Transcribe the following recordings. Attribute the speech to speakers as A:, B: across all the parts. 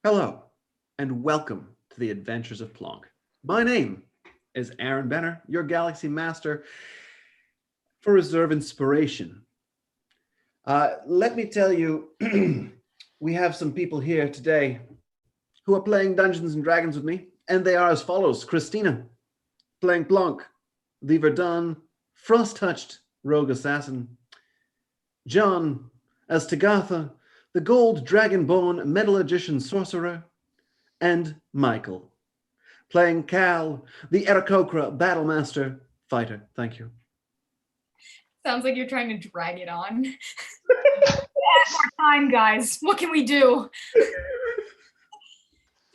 A: Hello, and welcome to the Adventures of Plonk. My name is Aaron Benner, your Galaxy Master for Reserve Inspiration. Let me tell you, we have some people here today who are playing Dungeons and Dragons with me, and they are as follows. Christina, playing Plonk, the Verdun, frost-touched rogue assassin. John, as Tagatha, the gold dragonborn metallurgician sorcerer, and Michael, playing Cal, the Aarakocra battlemaster fighter. Thank you.
B: Sounds like you're trying to drag it on. Add more time, guys. What can we do?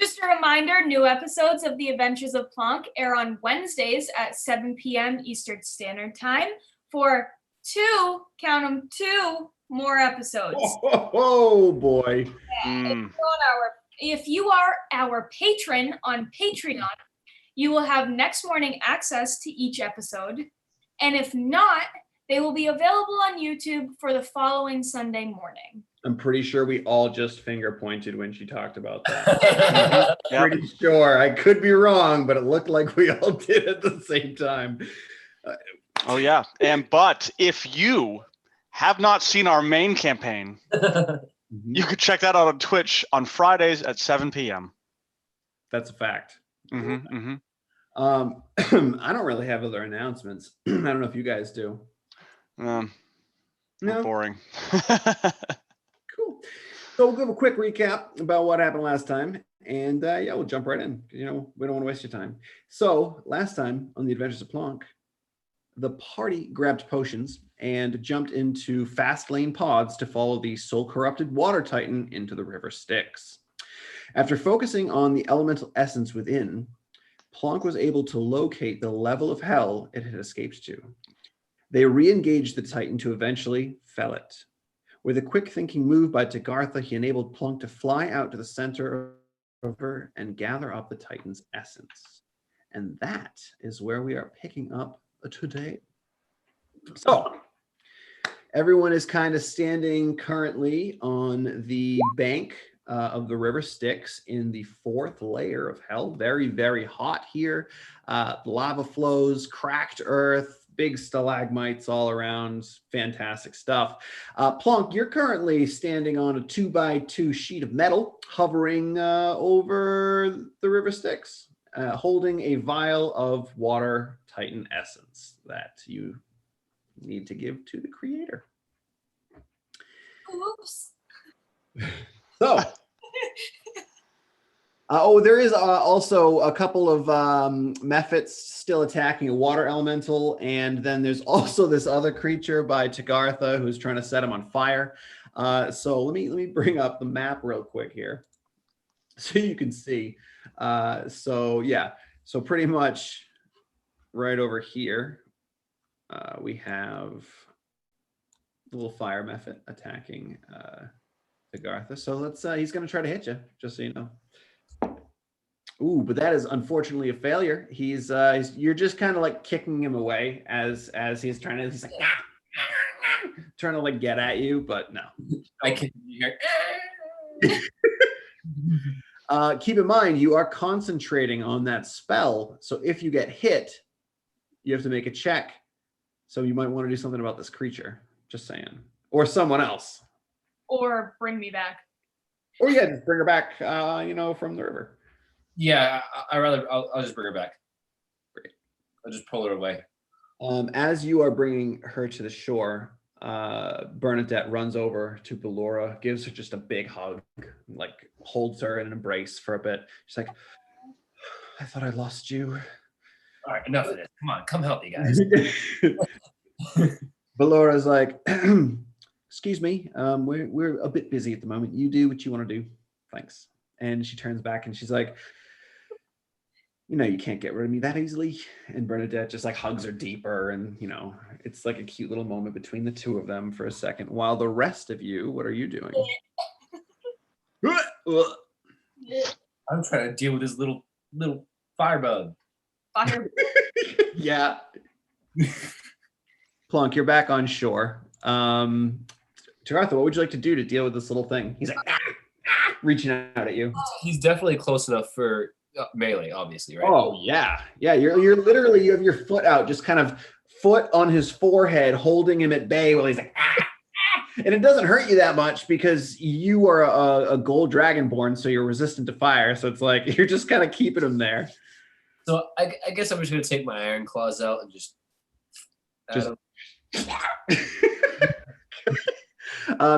B: Just a reminder, new episodes of The Adventures of Plonk air on Wednesdays at 7 p.m. Eastern Standard Time for count them, two more episodes.
A: Oh boy.
B: Yeah, if you are our patron on Patreon, you will have next morning access to each episode. And if not, they will be available on YouTube for the following Sunday morning.
A: I'm pretty sure we all just finger pointed when she talked about that. Pretty sure. I could be wrong, but it looked like we all did at the same time.
C: Oh yeah, but if you have not seen our main campaign, you could check that out on Twitch on Fridays at 7 p.m.
A: That's a fact.
C: Mm-hmm.
A: I don't really have other announcements. I don't know if you guys do.
C: No. Boring.
A: Cool. So we'll give a quick recap about what happened last time, and we'll jump right in. We don't want to waste your time. So last time on the Adventures of Plonk, the party grabbed potions and jumped into fast lane pods to follow the soul-corrupted water titan into the river Styx. After focusing on the elemental essence within, Plonk was able to locate the level of hell it had escaped to. They re-engaged the titan to eventually fell it. With a quick thinking move by Tagartha, he enabled Plonk to fly out to the center of the river and gather up the titan's essence. And that is where we are picking up today. So everyone is kind of standing currently on the bank of the river Styx in the fourth layer of hell. Very, very hot here. Lava flows, cracked earth, big stalagmites all around. Fantastic stuff. Plonk, you're currently standing on a 2x2 sheet of metal hovering over the river Styx, holding a vial of water titan essence that you need to give to the creator.
B: Oops.
A: So, there is also a couple of mephits still attacking a water elemental, and then there's also this other creature by Tagartha who's trying to set him on fire. So let me bring up the map real quick here, so you can see. So pretty much right over here, we have the little fire mephit attacking Tagartha. So let's he's going to try to hit you, just so you know. Ooh, but that is unfortunately a failure. He's you're just kind of like kicking him away as he's trying to, trying to like get at you, but no.
D: I can hear.
A: Keep in mind, you are concentrating on that spell. So if you get hit, you have to make a check. So you might want to do something about this creature. Just saying. Or someone else.
B: Or bring me back.
A: Or yeah, just bring her back, from the river.
D: Yeah, I'll just bring her back. Great. I'll just pull her away.
A: As you are bringing her to the shore, Bernadette runs over to Ballora, gives her just a big hug, like holds her in an embrace for a bit. She's like, I thought I lost you.
D: All right, enough of this. Come on, come help me, guys.
A: Ballora's like, excuse me, we're a bit busy at the moment. You do what you want to do. Thanks. And she turns back and she's like, you can't get rid of me that easily. And Bernadette just like hugs her deeper. And, it's like a cute little moment between the two of them for a second. While the rest of you, what are you doing?
D: I'm trying to deal with this little firebug.
A: Yeah. Plonk, you're back on shore. Tagartha, what would you like to do to deal with this little thing? He's like, reaching out at you.
D: He's definitely close enough for melee, obviously, right?
A: Oh yeah, yeah. You're literally, you have your foot out, just kind of foot on his forehead, holding him at bay while he's like, ah, ah. And it doesn't hurt you that much because you are a gold dragonborn, so you're resistant to fire. So it's like you're just kind of keeping him there.
D: So I guess I'm just gonna take my iron claws out and just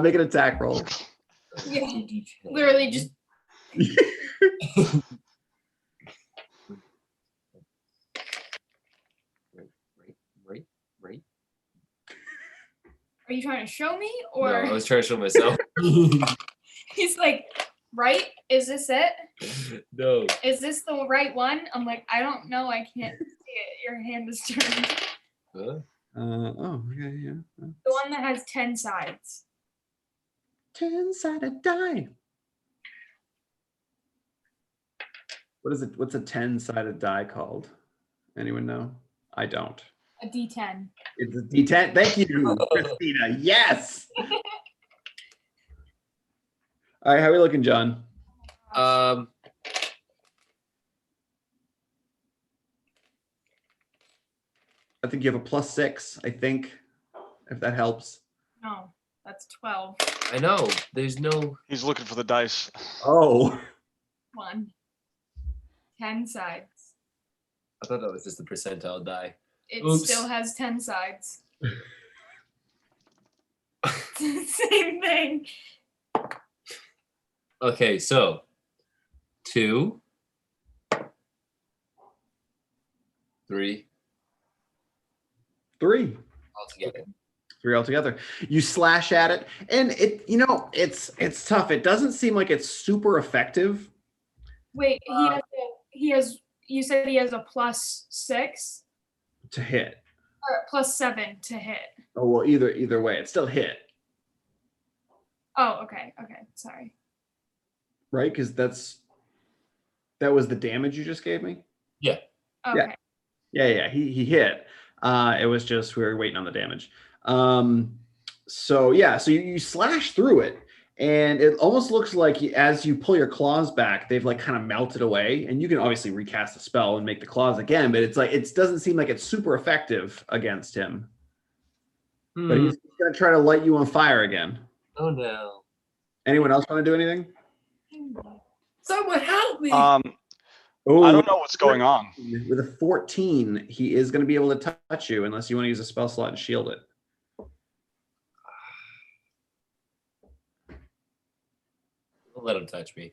A: make an attack roll.
B: Yeah. Literally just.
D: Right.
B: Are you trying to show me, or?
D: No, I was trying to show myself.
B: He's like, right? Is this it?
D: No.
B: Is this the right one? I'm like, I don't know. I can't see it. Your hand is turned.
D: Huh?
A: Oh, okay, yeah.
B: The one that has 10 sides.
A: 10-sided die. What is it? What's a 10-sided die called? Anyone know? I don't.
B: A D10.
A: It's a D10. Thank you, Christina. Yes. All right, how are we looking, John?
D: I
A: think you have a +6, I think, if that helps.
B: No, that's 12.
D: know. There's no.
C: He's looking for the dice.
A: Oh.
B: 1. 10 sides.
D: I thought that was just the percentile die.
B: It
D: Oops.
B: still has 10 sides. Same thing.
D: Okay, so 2, 3
A: 3.
D: altogether.
A: 3 altogether. You slash at it, and it's tough. It doesn't seem like it's super effective.
B: Wait, he has. You said he has a +6
A: To hit.
B: or +7 to hit.
A: Oh well, either way, it's still hit,
B: Oh, okay, sorry.
A: right? Because that was the damage you just gave me.
B: Okay.
A: Yeah. He hit. It was just we were waiting on the damage. So you slash through it, and it almost looks like as you pull your claws back, they've like kind of melted away. And you can obviously recast the spell and make the claws again, but it's like it doesn't seem like it's super effective against him. But he's gonna try to light you on fire again.
D: Oh no!
A: Anyone else want to do anything?
D: Someone help me!
A: Oh,
C: I don't know what's going on.
A: With a 14, he is going to be able to touch you unless you want to use a spell slot and shield it.
D: Don't let him touch me.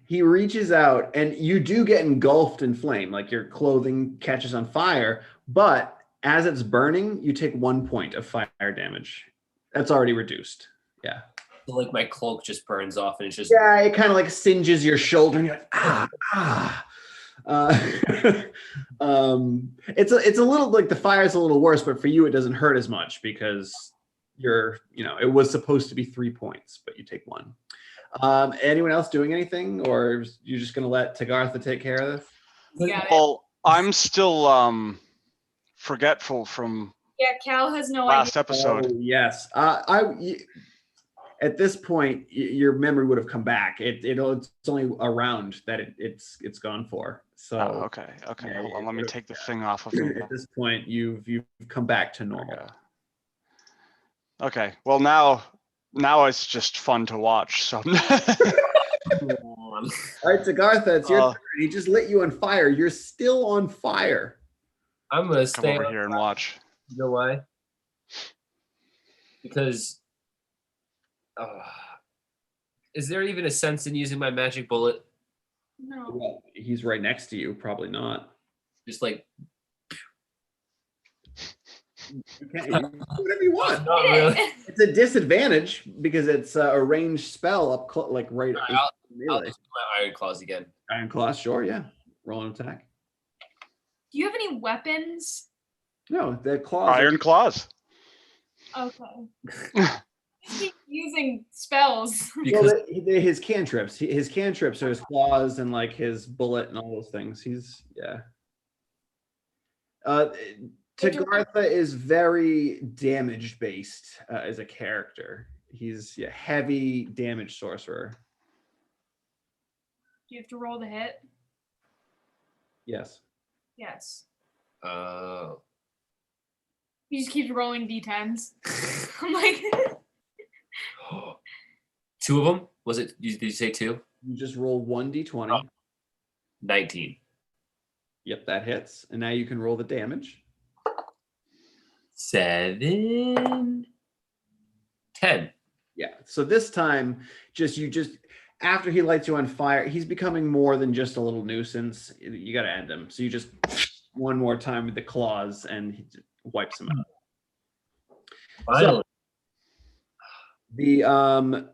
A: He reaches out, and you do get engulfed in flame, like your clothing catches on fire. But as it's burning, you take 1 point of fire damage. That's already reduced. Yeah.
D: So, like my cloak just burns off, and it's just
A: It kind of like singes your shoulder, and you're like it's a little like the fire's a little worse, but for you it doesn't hurt as much because it was supposed to be 3 points, but you take 1. Anyone else doing anything, or you're just gonna let Tagartha take care of this?
B: Got it.
C: Well, I'm still forgetful from
B: Yeah, Cal has no
C: last
B: idea.
C: episode.
A: Oh, yes. At this point, your memory would have come back. It's only a round that it's gone for. So
C: Okay.
A: yeah,
C: Hold on, let me take the thing off of me.
A: at this point, you've come back to normal.
C: Okay. Well, now it's just fun to watch. So.
A: All right, Tagartha, it's your turn. He just lit you on fire. You're still on fire.
D: I'm gonna
C: Come
D: stay
C: over
D: on
C: here and
D: fire.
C: watch.
D: You know why? Because is there even a sense in using my magic bullet?
B: No.
A: Well, he's right next to you. Probably not.
D: Just like
A: You can do whatever you want.
D: not really.
A: It's a disadvantage because it's a ranged spell up right.
D: I'll
A: melee.
D: just do my iron claws again.
A: Iron claws, sure, yeah. Roll an attack.
B: Do you have any weapons?
A: No, the claws.
C: Iron claws.
B: Okay. He's using spells.
A: Well, his cantrips. His cantrips are his claws and like his bullet and all those things. Tagartha is very damage based as a character. He's a heavy damage sorcerer.
B: Do you have to roll the hit?
A: Yes.
B: Yes.
D: Oh.
B: He just keeps rolling d10s. I'm like,
D: 2 of them? Was it? Did you say 2?
A: You just roll 1d20.
D: 19.
A: Yep, that hits. And now you can roll the damage.
D: 7. 10.
A: Yeah. So this time, after he lights you on fire, he's becoming more than just a little nuisance. You got to end him. So you just one more time with the claws, and he wipes him out.
D: Finally.
A: So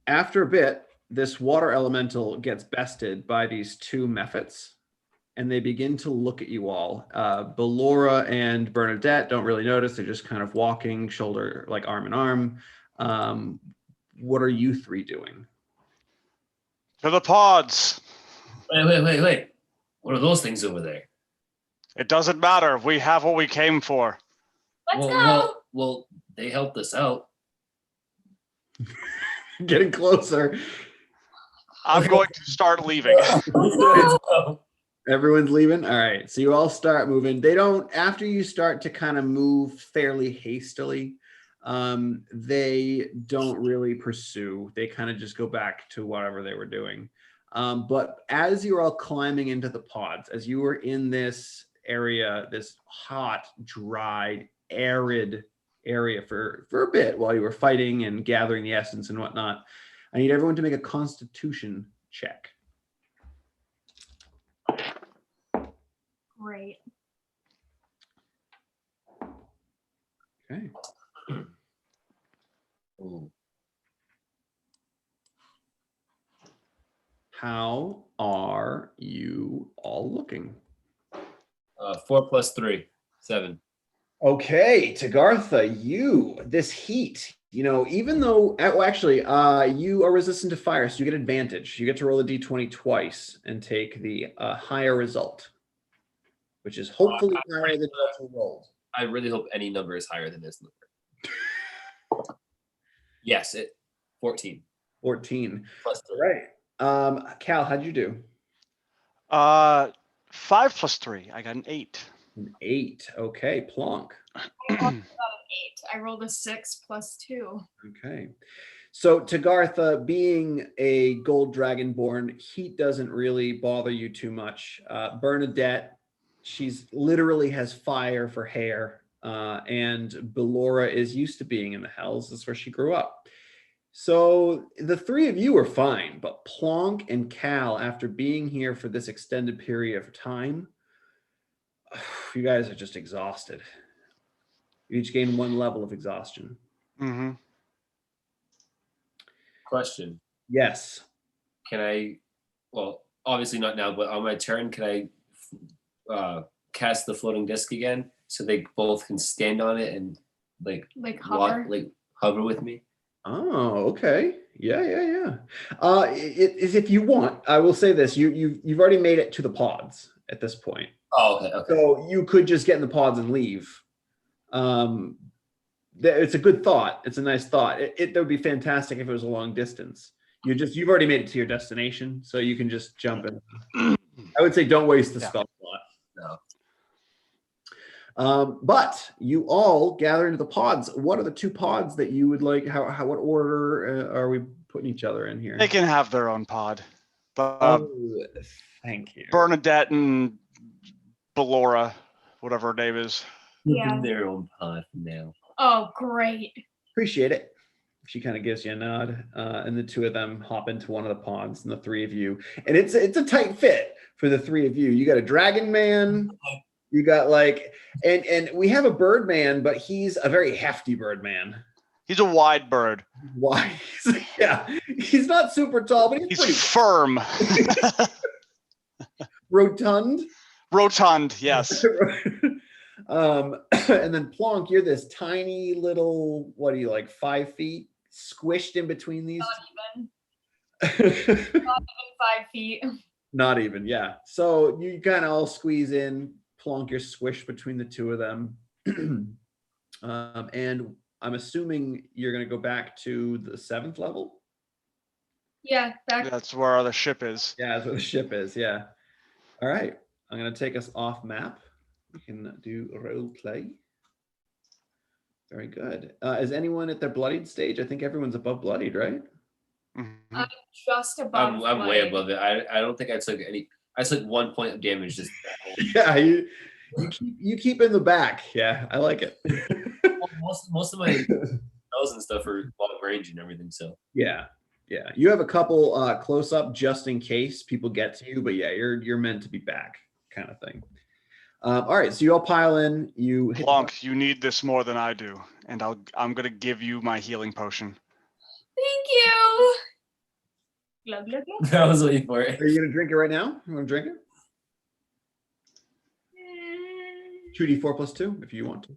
A: after a bit, this water elemental gets bested by these 2 mephits, and they begin to look at you all. Belora and Bernadette don't really notice. They're just kind of walking shoulder, like arm in arm. What are you 3 doing?
C: To the pods.
D: Wait. What are those things over there?
C: It doesn't matter. We have what we came for.
B: let's go.
D: Well, they helped us out.
A: Getting closer.
C: I'm going to start leaving.
A: Everyone's leaving. All right. So you all start moving. They don't, after you start to kind of move fairly hastily, they don't really pursue. They kind of just go back to whatever they were doing. But as you're all climbing into the pods, as you were in this area, this hot, dry, arid area for a bit while you were fighting and gathering the essence and whatnot, I need everyone to make a Constitution check.
B: Great.
A: Okay.
D: Ooh.
A: How are you all looking?
D: 4 plus 3, 7.
A: Okay, Tagartha, this heat, even though, you are resistant to fire, so you get advantage. You get to roll a d20 twice and take the higher result, which is hopefully higher than what you rolled.
D: I really hope any number is higher than this number. Yes, 14.
A: 14.
D: Plus 3.
A: Right. Cal, how'd you do?
C: 5 plus 3. I got an 8.
A: An 8. Okay, Plonk.
B: I got an 8. I rolled a 6 plus 2.
A: Okay. So Tagartha, being a gold dragonborn, heat doesn't really bother you too much. Bernadette, she's literally has fire for hair. And Belora is used to being in the hells. That's where she grew up. So the 3 of you are fine, but Plonk and Cal, after being here for this extended period of time, you guys are just exhausted. You each gain 1 level of exhaustion.
C: Mm-hmm.
D: Question.
A: Yes.
D: Can I, well, obviously not now, but on my turn, can I cast the floating disc again so they both can stand on it and
B: like hover?
D: Hover with me?
A: Oh, okay. Yeah. If you want, I will say this: you've already made it to the pods at this point.
D: Oh, okay.
A: So you could just get in the pods and leave. It's a good thought. It's a nice thought. That would be fantastic if it was a long distance. You've already made it to your destination, so you can just jump in. I would say don't waste the spell slot.
D: No.
A: But you all gather into the pods. What are the 2 pods that you would like? What order are we putting each other in here?
C: They can have their own pod.
A: Oh, thank you.
C: Bernadette and Belora, whatever her name is.
B: Yeah.
D: Their own pod now.
B: Oh, great.
A: Appreciate it. She kind of gives you a nod, and the 2 of them hop into one of the pods, and the 3 of you, and it's a tight fit for the 3 of you. You got a dragon man. You got and we have a bird man, but he's a very hefty bird man.
C: He's a wide bird.
A: Why? Yeah, he's not super tall, but he's pretty
C: firm.
A: Rotund.
C: Rotund, yes.
A: And then Plonk, you're this tiny little, what are you, like 5 feet, squished in between these?
B: Not even 5 feet.
A: Not even, yeah. So you kind of all squeeze in. Plonk, you're squished between the two of them. And I'm assuming you're going to go back to the 7th level?
B: Yeah, back.
C: That's where the ship is.
A: Yeah, that's where the ship is. Yeah. All right. I'm going to take us off map. We can do a role play. Very good. Is anyone at their bloodied stage? I think everyone's above bloodied, right?
C: Mhm.
B: Just above.
D: I'm way above it. I don't think I took any. I took 1 point of damage. Just
A: Yeah, you keep in the back. Yeah, I like it.
D: most of my spells and stuff are long range and everything. So
A: Yeah. You have a couple close up just in case people get to you, but yeah, you're meant to be back, kind of thing. All right, so you all pile in. You hit
C: Plonk, you need this more than I do, and I'm gonna give you my healing potion.
B: Thank you. Glug, glug, glug.
D: I was waiting for it.
A: Are you gonna drink it right now? You want to drink it? 2d4 plus 2 if you want to.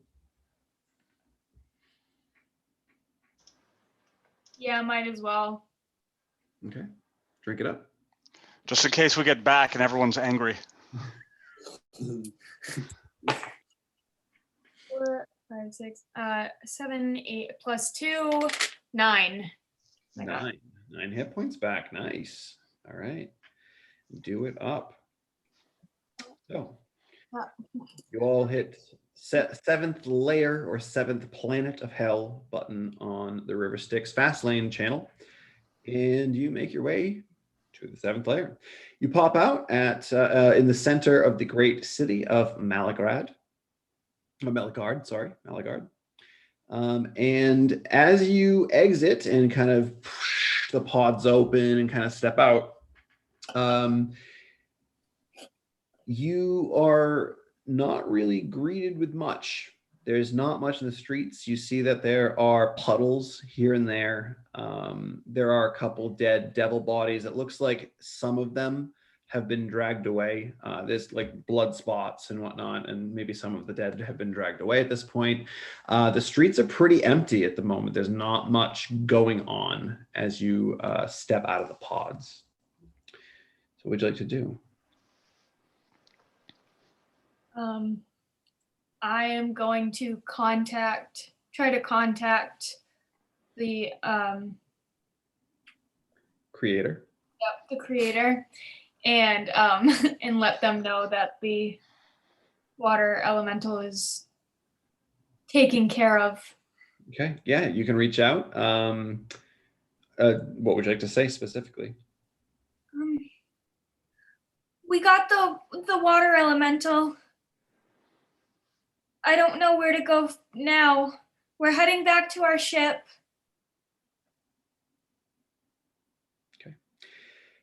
B: Yeah, might as well.
A: Okay, drink it up.
C: Just in case we get back and everyone's angry.
B: 4, 5, 6, 7, 8 plus 2, 9. I got it.
A: 9 hit points back. Nice. All right, do it up. So you all hit 7th layer or 7th planet of hell button on the River Styx fast lane channel, and you make your way to the 7th layer. You pop out at in the center of the great city of Malagard. And as you exit and kind of push the pods open and kind of step out, you are not really greeted with much. There's not much in the streets. You see that there are puddles here and there. There are a couple dead devil bodies. It looks like some of them have been dragged away. There's like blood spots and whatnot, and maybe some of the dead have been dragged away at this point. The streets are pretty empty at the moment. There's not much going on as you step out of the pods. So what would you like to do?
B: I am going to try to contact the
A: Creator.
B: Yep, the creator, and and let them know that the water elemental is taken care of.
A: Okay, yeah, you can reach out. What would you like to say specifically?
B: We got the water elemental. I don't know where to go now. We're heading back to our ship.
A: Okay.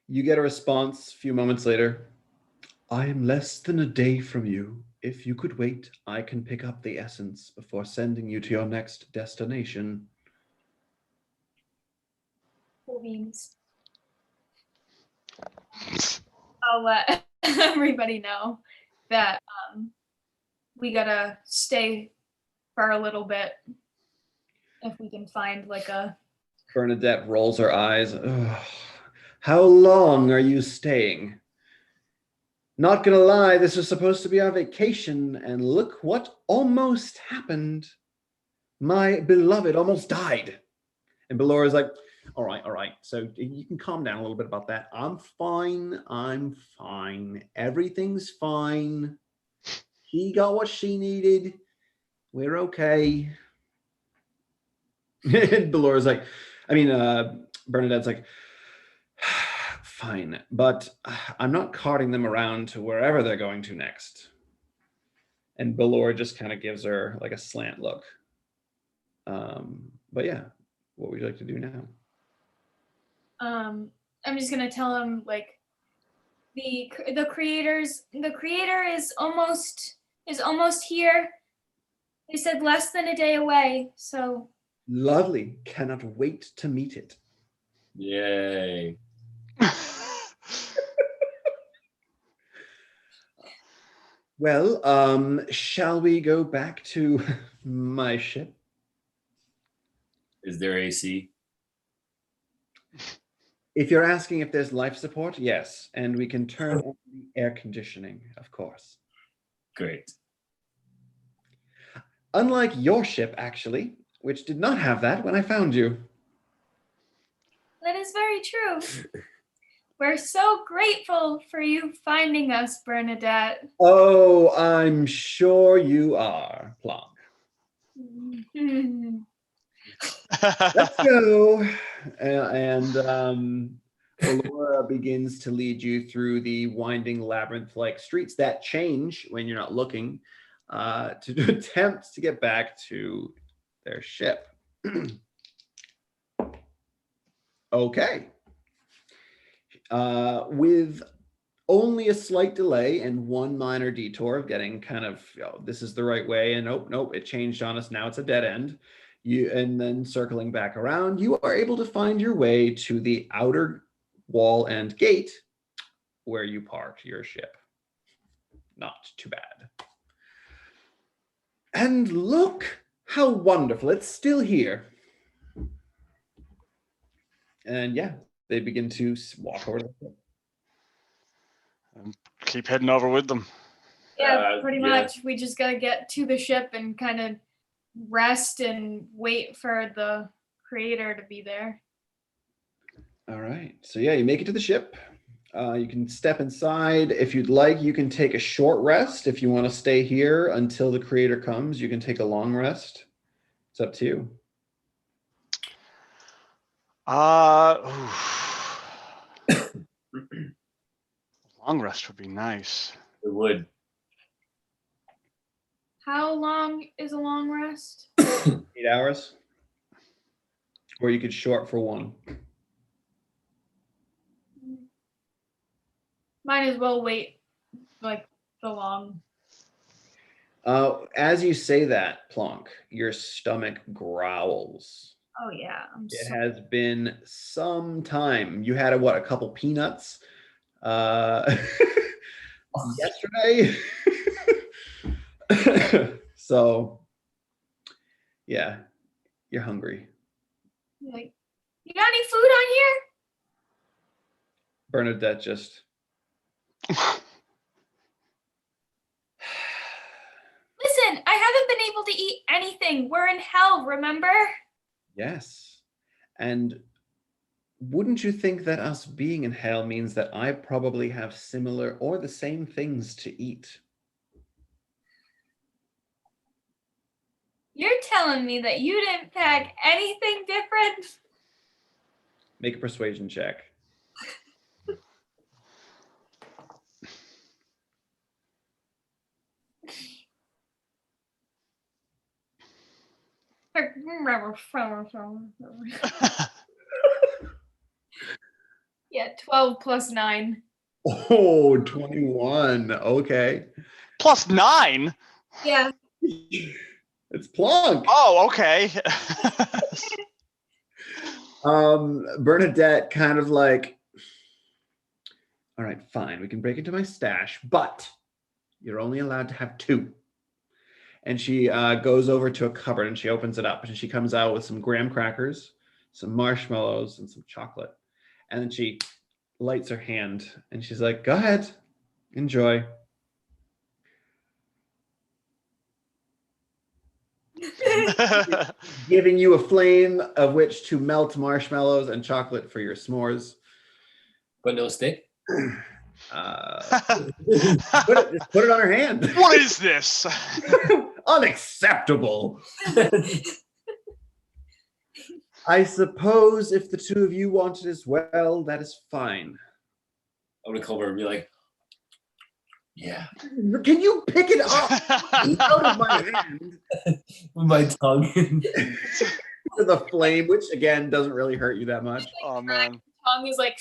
A: You get a response a few moments later. I am less than a day from you. If you could wait, I can pick up the essence before sending you to your next destination.
B: Cool beans. I'll let everybody know that we gotta stay for a little bit if we can find like a.
A: Bernadette rolls her eyes. Ugh. How long are you staying? Not gonna lie, this was supposed to be our vacation, and look what almost happened. My beloved almost died. And Belora's like, all right. So you can calm down a little bit about that. I'm fine. Everything's fine. She got what she needed. We're okay. And Belora's like, Bernadette's like, fine, but I'm not carting them around to wherever they're going to next. And Belora just kind of gives her like a slant look. But yeah, what would you like to do now?
B: I'm just gonna tell him like the creator is almost here. They said less than a day away, so.
A: Lovely. Cannot wait to meet it.
D: Yay.
A: Well, shall we go back to my ship?
D: Is there AC?
A: If you're asking if there's life support, yes. And we can turn on the air conditioning, of course.
D: Great.
A: Unlike your ship, actually, which did not have that when I found you.
B: That is very true. We're so grateful for you finding us, Bernadette.
A: Oh, I'm sure you are, Plonk. Let's go. And Laura begins to lead you through the winding labyrinth-like streets that change when you're not looking to attempt to get back to their ship. Okay. With only a slight delay and one minor detour of getting kind of, this is the right way, and nope, it changed on us. Now it's a dead end. And then circling back around, you are able to find your way to the outer wall and gate where you parked your ship. Not too bad. And look how wonderful, it's still here. And yeah, they begin to walk over to the ship.
C: Keep heading over with them.
B: Yeah, pretty
D: yeah.
B: much. We just gotta get to the ship and kind of rest and wait for the creator to be there.
A: All right. So yeah, you make it to the ship. You can step inside. If you'd like, you can take a short rest. If you want to stay here until the creator comes, you can take a long rest. It's up to you.
C: Long rest would be nice.
D: It would.
B: How long is a long rest?
A: 8 hours. Or you could short for 1.
B: Might as well wait like the long.
A: As you say that, Plonk, your stomach growls.
B: Oh yeah.
A: It has been some time. You had a couple peanuts yesterday. So yeah, you're hungry.
B: Like, you got any food on here?
A: Bernadette just
B: Listen, I haven't been able to eat anything. We're in hell, remember?
A: yes. And wouldn't you think that us being in hell means that I probably have similar or the same things to eat?
B: You're telling me that you didn't pack anything different?
A: Make a persuasion check.
B: Yeah, 12 plus 9.
A: Oh, 21. Okay.
C: Plus 9?
B: Yeah.
A: It's Plonk.
C: Oh, okay.
A: Bernadette kind of like, all right, fine, we can break into my stash, but you're only allowed to have 2. And she goes over to a cupboard and she opens it up and she comes out with some graham crackers, some marshmallows, and some chocolate. And then she lights her hand and she's like, go ahead, enjoy. Giving you a flame of which to melt marshmallows and chocolate for your s'mores.
D: But no stick?
A: Just put it on her hand.
C: What is this?
A: Unacceptable. I suppose if the 2 of you want it as well, that is fine.
D: I'm gonna come over and be like, yeah.
A: Can you pick it up out of my hand?
D: With my tongue.
A: To the flame, which again doesn't really hurt you that much.
C: Oh man.
B: Tongue is like.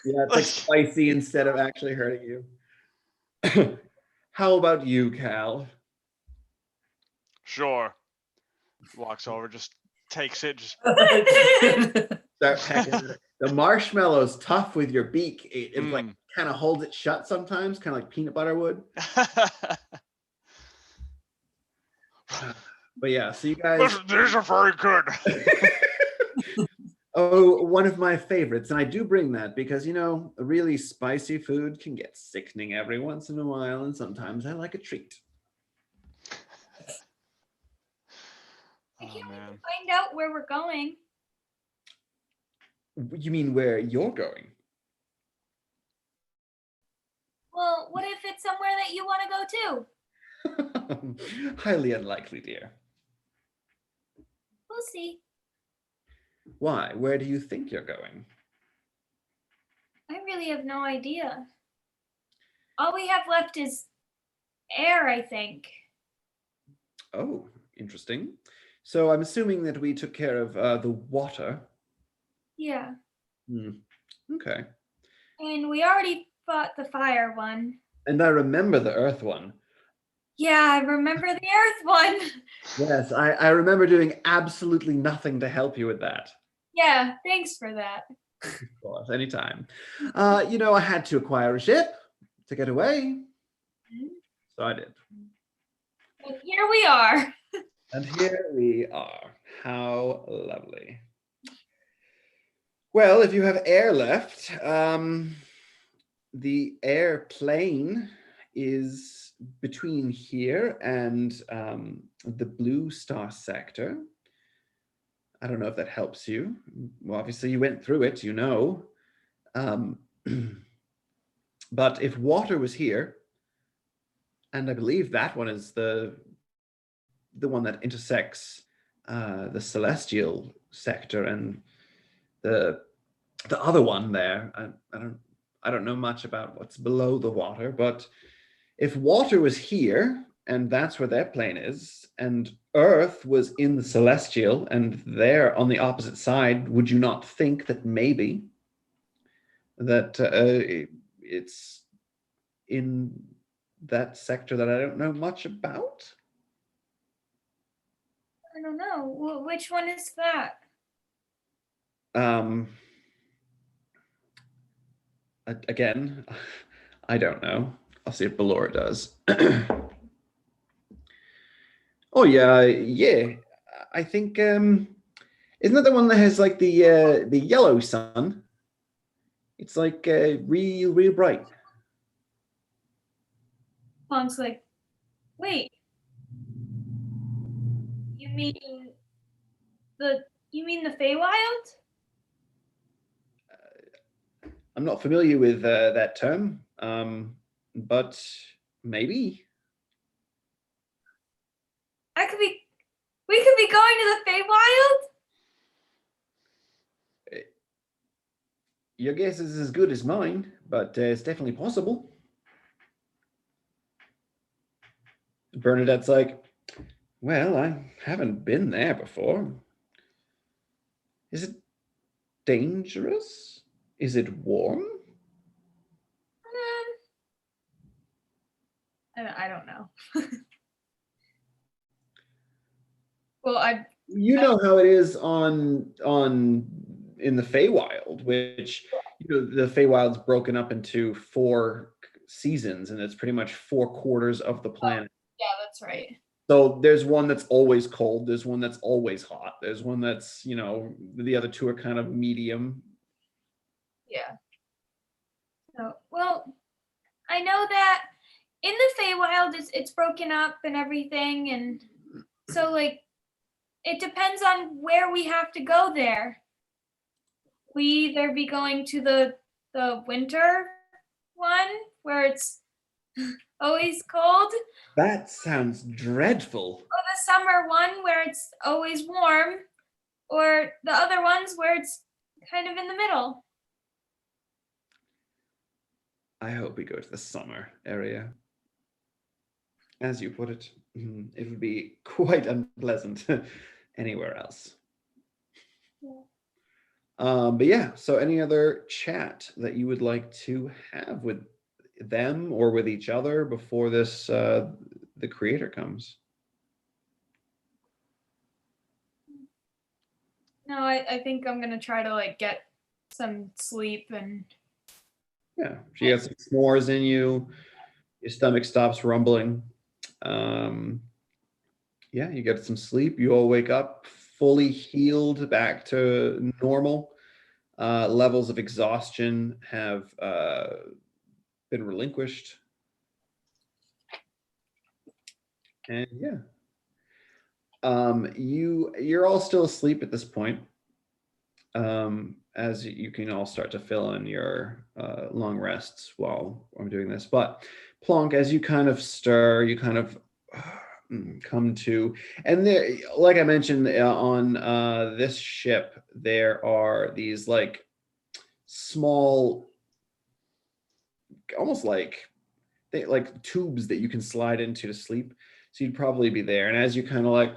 A: Yeah, it's like spicy instead of actually hurting you. How about you, Cal?
C: Sure. Walks over, just takes it, just
A: Start pecking it. The marshmallow's tough with your beak. It like kind of holds it shut sometimes, kind of like peanut butter would. But yeah, so you guys.
C: These are very good.
A: Oh, one of my favorites, and I do bring that because a really spicy food can get sickening every once in a while, and sometimes I like a treat.
B: I can't wait to
C: man.
B: find out where we're going.
A: You mean where you're going?
B: Well, what if it's somewhere that you want to go to?
A: Highly unlikely, dear.
B: We'll see.
A: Why? Where do you think you're going?
B: I really have no idea. All we have left is air, I think.
A: Oh, interesting. So I'm assuming that we took care of the water.
B: Yeah.
A: Okay.
B: And we already fought the fire one.
A: And I remember the earth one.
B: Yeah, I remember the earth one.
A: Yes, I remember doing absolutely nothing to help you with that.
B: Yeah, thanks for that.
A: Of course, anytime. I had to acquire a ship to get away. So I did.
B: And here we are.
A: And here we are. How lovely. Well, if you have air left, the airplane is between here and the Blue Star sector. I don't know if that helps you. Well, obviously you went through it, but if water was here, and I believe that one is the one that intersects the celestial sector and the other one there. I don't know much about what's below the water, but if water was here and that's where their plane is, and Earth was in the celestial and they're on the opposite side, would you not think that maybe that it's in that sector that I don't know much about?
B: I don't know. Which one is that?
A: Again, I don't know. I'll see if Ballora does. Oh yeah. I think isn't that the one that has like the yellow sun? It's like real bright.
B: Plunk's like, wait. You mean the Feywild?
A: I'm not familiar with that term, but maybe.
B: We could be going to the Feywild?
A: Your guess is as good as mine, but it's definitely possible. Bernadette's like, well, I haven't been there before. Is it dangerous? Is it warm?
B: I don't know. Well,
A: you know how it is on in the Feywild, which the Feywild's broken up into 4 seasons, and it's pretty much 4 quarters of the planet.
B: Yeah, that's right.
A: So there's one that's always cold. There's one that's always hot. There's one that's the other 2 are kind of medium.
B: Yeah. So, well, I know that in the Feywild, it's broken up and everything, and so like it depends on where we have to go there. We either be going to the winter one where it's always cold.
A: That sounds dreadful.
B: Or the summer one where it's always warm, or the other ones where it's kind of in the middle.
A: I hope we go to the summer area. As you put it, it would be quite unpleasant anywhere else.
B: Yeah.
A: But yeah, so any other chat that you would like to have with them or with each other before this the creator comes?
B: No, I think I'm gonna try to like get some sleep and
A: Yeah, you got some s'mores in you, your stomach stops rumbling. Yeah, you get some sleep, you all wake up fully healed back to normal. Levels of exhaustion have been relinquished. And yeah. You're all still asleep at this point. As you can all start to fill in your long rests while I'm doing this. But Plonk, as you kind of stir, you kind of come to, and there, like I mentioned on this ship, there are these like small, almost like tubes that you can slide into to sleep. So you'd probably be there. And as you kind of like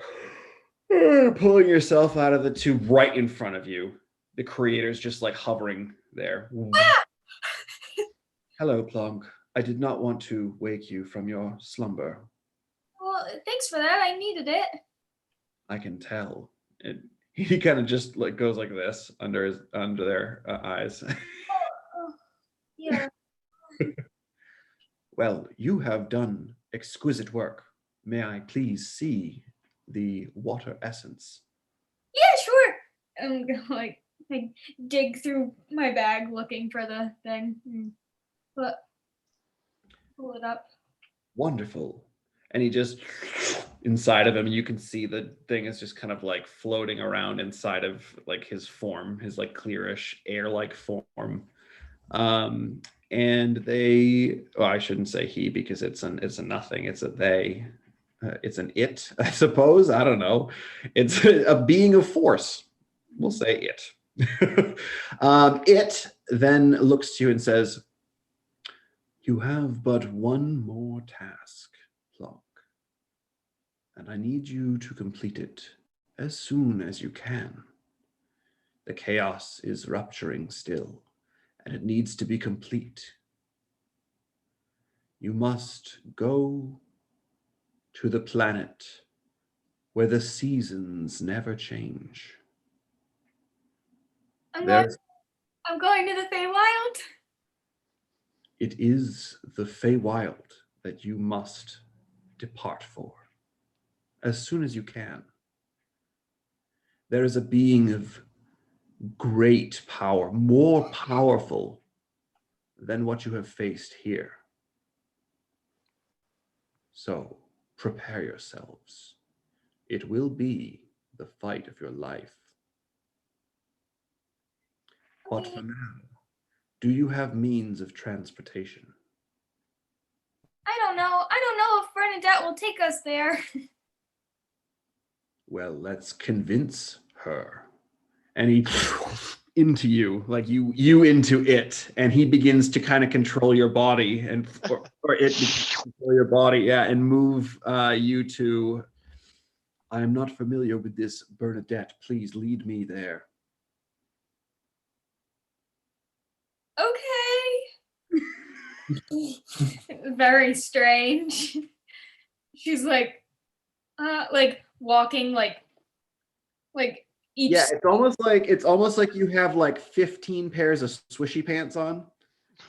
A: pulling yourself out of the tube, right in front of you, the creator's just like hovering there. Hello, Plonk. I did not want to wake you from your slumber.
B: Well, thanks for that. I needed it.
A: I can tell. He kind of just like goes like this under their eyes.
B: Yeah.
A: Well, you have done exquisite work. May I please see the water essence?
B: Yeah, sure. I'm gonna like dig through my bag looking for the thing. But pull it up.
A: Wonderful. And he just, inside of him, you can see the thing is just kind of like floating around inside of like his form, his like clearish air-like form. And they, well, I shouldn't say he because it's a nothing, it's a they. It's an it, I suppose. I don't know. It's a being of force. We'll say it. It then looks to you and says, you have but one more task, Plonk, and I need you to complete it as soon as you can. The chaos is rupturing still, and it needs to be complete. You must go to the planet where the seasons never change.
B: I'm going to the Feywild.
A: It is the Feywild that you must depart for as soon as you can. There is a being of great power, more powerful than what you have faced here. So prepare yourselves. It will be the fight of your life. But for now, do you have means of transportation?
B: I don't know if Bernadette will take us there.
A: Well, let's convince her. And he into you, like you into it, and he begins to kind of control your body, and or it begins to control your body, yeah, and move you to. I am not familiar with this, Bernadette. Please lead me there.
B: Okay. Very strange. She's like walking like each.
A: Yeah, it's almost like you have like 15 pairs of swishy pants on,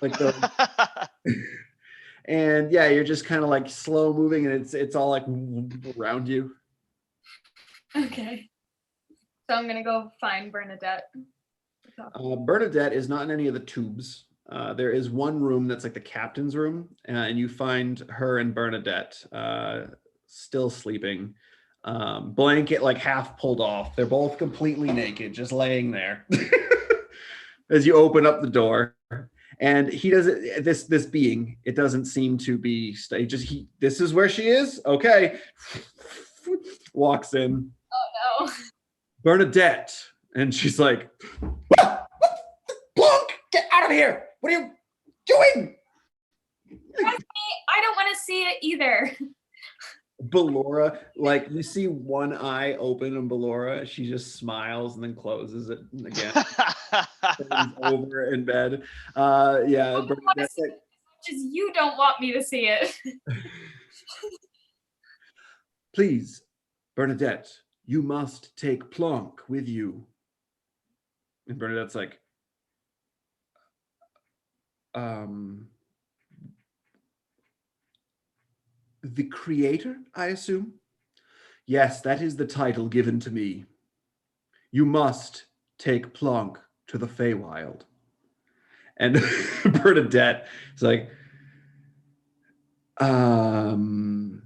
A: like those. And yeah, you're just kind of like slow moving, and it's all like around you.
B: Okay. So I'm gonna go find Bernadette.
A: Bernadette is not in any of the tubes. There is one room that's like the captain's room, and you find her and Bernadette still sleeping. Blanket like half pulled off. They're both completely naked, just laying there. As you open up the door, and he doesn't. This being, it doesn't seem to be. This is where she is. Okay, walks in.
B: Oh no,
A: Bernadette, and she's like, Plonk, get out of here! What are you doing?
B: I don't want to see it either.
A: Ballora, like you see one eye open on Ballora, she just smiles and then closes it again. Over in bed. Yeah, Bernadette's like,
B: Just you don't want me to see it.
A: please, Bernadette, you must take Plonk with you. And Bernadette's like, the creator, I assume? Yes, that is the title given to me. You must take Plonk to the Feywild. And Bernadette is like, can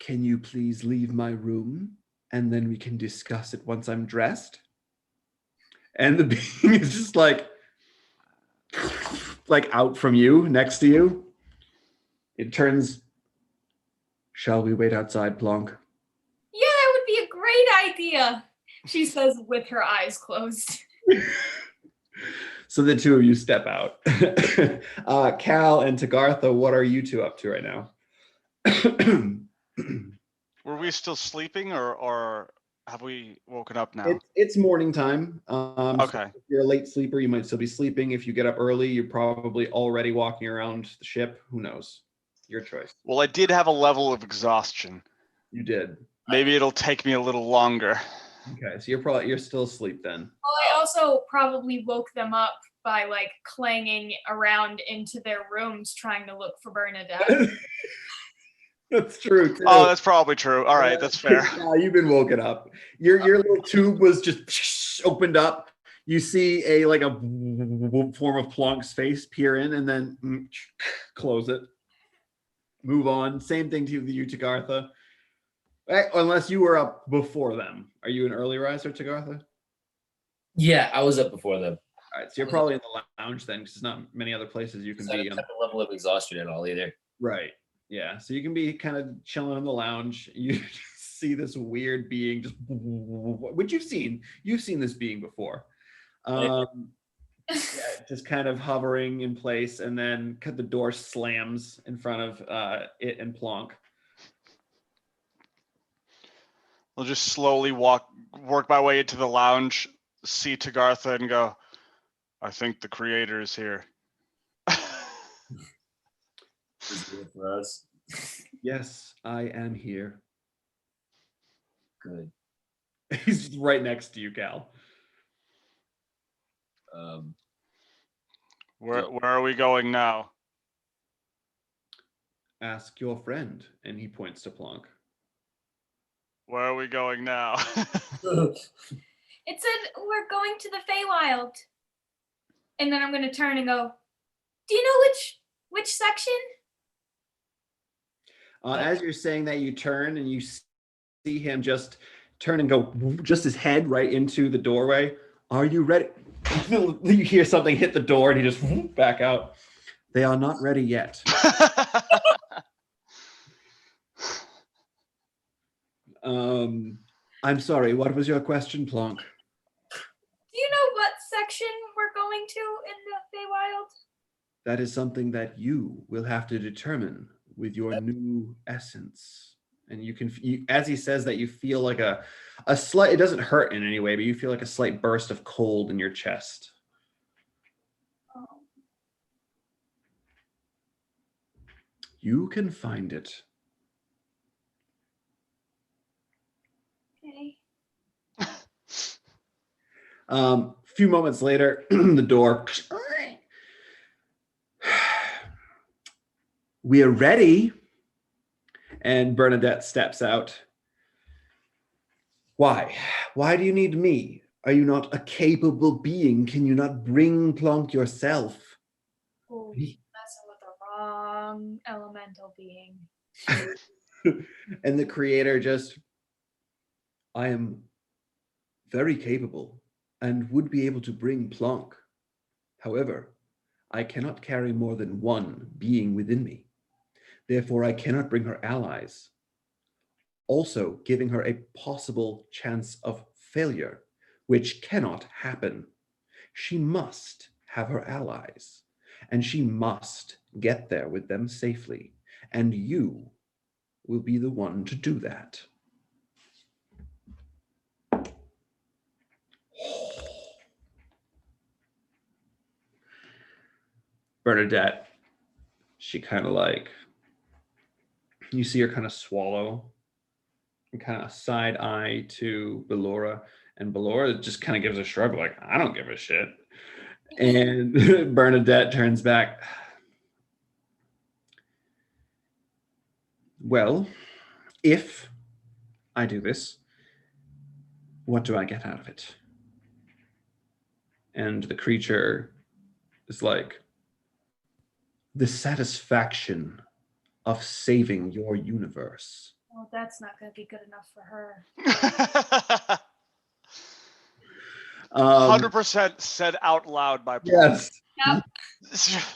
A: you please leave my room? And then we can discuss it once I'm dressed. And the being is just like out from you, next to you. It turns, shall we wait outside, Plonk?
B: Yeah, that would be a great idea, she says with her eyes closed.
A: So the two of you step out. Cal and Tagartha, what are you two up to right now?
C: Were we still sleeping or have we woken up now?
A: It's morning time.
C: Okay.
A: So if you're a late sleeper, you might still be sleeping. If you get up early, you're probably already walking around the ship. Who knows? Your choice.
C: Well, I did have a level of exhaustion.
A: You did.
C: Maybe it'll take me a little longer.
A: Okay, so you're still asleep then.
B: Well, I also probably woke them up by like clanging around into their rooms trying to look for Bernadette.
A: That's true too.
C: Oh, that's probably true. All right, that's fair.
A: Yeah, you've been woken up. Your little tube was just opened up. You see a form of Plonk's face peer in and then close it. Move on. Same thing to you, Tagartha. Unless you were up before them. Are you an early riser, Tagartha?
D: Yeah, I was up before them.
A: All right, so you're probably in the lounge then, because there's not many other places you can
D: So I
A: be.
D: don't have a level of exhaustion at all either.
A: Right. Yeah. So you can be kind of chilling in the lounge. You see this weird being just, which you've seen. You've seen this being before. Yeah, just kind of hovering in place, and then the door slams in front of it and Plonk.
C: I'll just slowly work my way into the lounge, see Tagartha, and go, I think the creator is here.
D: Is it for us?
A: Yes, I am here.
D: Good.
A: He's right next to you, Cal.
C: Where are we going now?
A: Ask your friend, and he points to Plonk.
C: Where are we going now?
B: It said we're going to the Feywild. And then I'm going to turn and go, do you know which section?
A: As you're saying that, you turn and you see him just turn and go, just his head right into the doorway. Are you ready? You hear something hit the door and he just back out. They are not ready yet. I'm sorry, what was your question, Plonk?
B: Do you know what section we're going to in the Feywild?
A: That is something that you will have to determine with your new essence. And as he says that, you feel like a slight, it doesn't hurt in any way, but you feel like a slight burst of cold in your chest.
B: Oh.
A: You can find it.
B: Okay.
A: A few moments later, the door. We are ready. And Bernadette steps out. Why? Why do you need me? Are you not a capable being? Can you not bring Plonk yourself?
B: Oh, you're messing with the wrong elemental being.
A: And the creator I am very capable and would be able to bring Plonk. However, I cannot carry more than one being within me. Therefore, I cannot bring her allies. Also, giving her a possible chance of failure, which cannot happen. She must have her allies, and she must get there with them safely, and you will be the one to do that. Bernadette, she kind of you see her kind of swallow and kind of side eye to Ballora, and Ballora just kind of gives a shrug like, I don't give a shit. And Bernadette turns back. Well, if I do this, what do I get out of it? And the creature is like, the satisfaction of saving your universe.
B: Well, that's not going to be good enough for her.
C: 100% said out loud by Plonk.
A: Yes.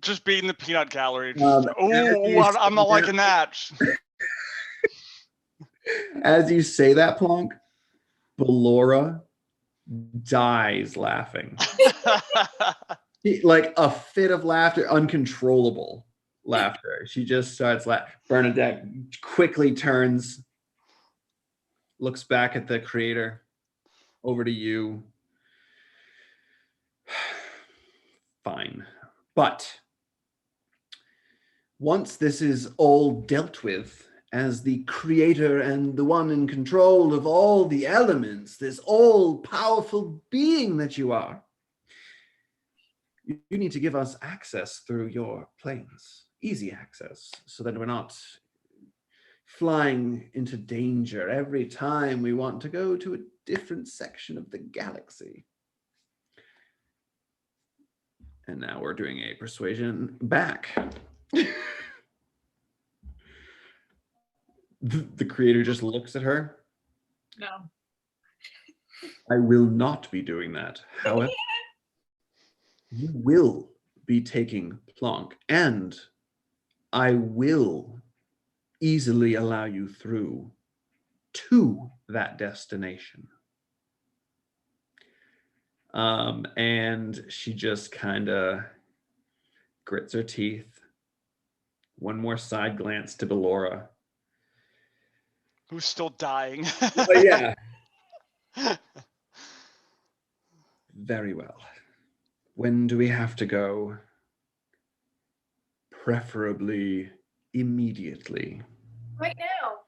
C: Just beating the peanut gallery.
A: Um,
C: I'm not liking that.
A: As you say that, Plonk, Ballora dies laughing. Like a fit of laughter, uncontrollable laughter. She just starts laughing. Bernadette quickly turns, looks back at the creator, over to you. Fine. But once this is all dealt with, as the creator and the one in control of all the elements, this all-powerful being that you are, you need to give us access through your planes, easy access, so that we're not flying into danger every time we want to go to a different section of the galaxy. And now we're doing a persuasion back. The creator just looks at her.
B: No.
A: I will not be doing that. However, you will be taking Plonk, and I will easily allow you through to that destination. And she just kind of grits her teeth. One more side glance to Ballora.
C: Who's still dying.
A: Oh, yeah. Very well. When do we have to go? Preferably immediately.
B: Right now.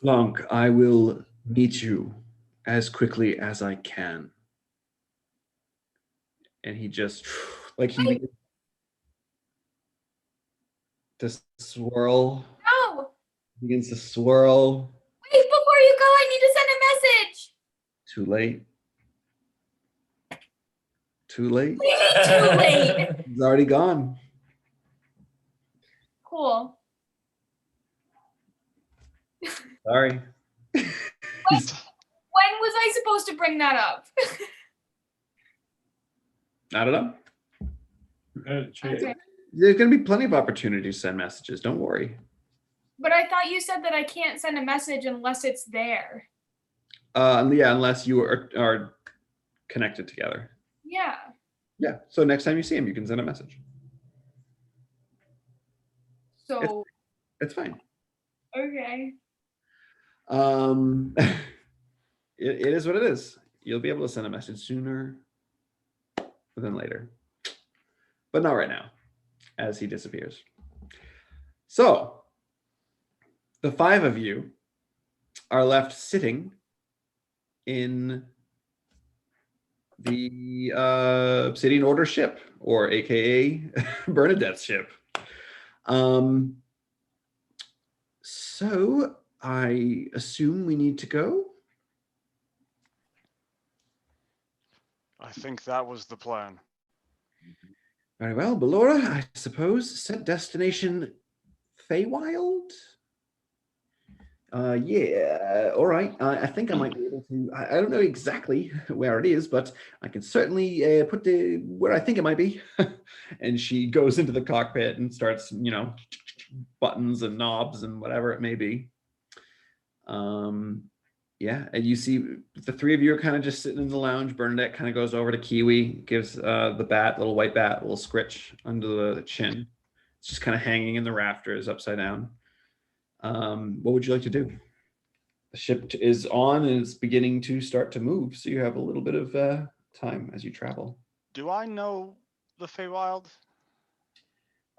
A: Plonk, I will meet you as quickly as I can. And he just, like, he begins to swirl.
B: No.
A: Begins to swirl.
B: Wait, before you go, I need to send a message.
A: Too late. Too late.
B: What do you mean too late?
A: He's already gone.
B: Cool.
A: Sorry.
B: When was I supposed to bring that up?
A: I don't know.
B: Okay.
A: There's going to be plenty of opportunities to send messages. Don't worry.
B: But I thought you said that I can't send a message unless it's there.
A: Yeah, unless you are connected together.
B: Yeah.
A: Yeah. So next time you see him, you can send a message.
B: So.
A: It's fine.
B: Okay.
A: It is what it is. You'll be able to send a message sooner than later, but not right now, as he disappears. So the five of you are left sitting in the Obsidian Order ship, or AKA Bernadette's ship. So I assume we need to go.
C: I think that was the plan.
A: Very well, Ballora, I suppose. Set destination Feywild? Yeah, all right. I think I might be able to, I don't know exactly where it is, but I can certainly put where I think it might be. And she goes into the cockpit and starts, buttons and knobs and whatever it may be. Yeah, and you see the three of you are kind of just sitting in the lounge. Bernadette kind of goes over to Kiwi, gives the bat, little white bat, a little scritch under the chin. It's just kind of hanging in the rafters upside down. What would you like to do? The ship is on and it's beginning to start to move, so you have a little bit of time as you travel.
C: Do I know the Feywild?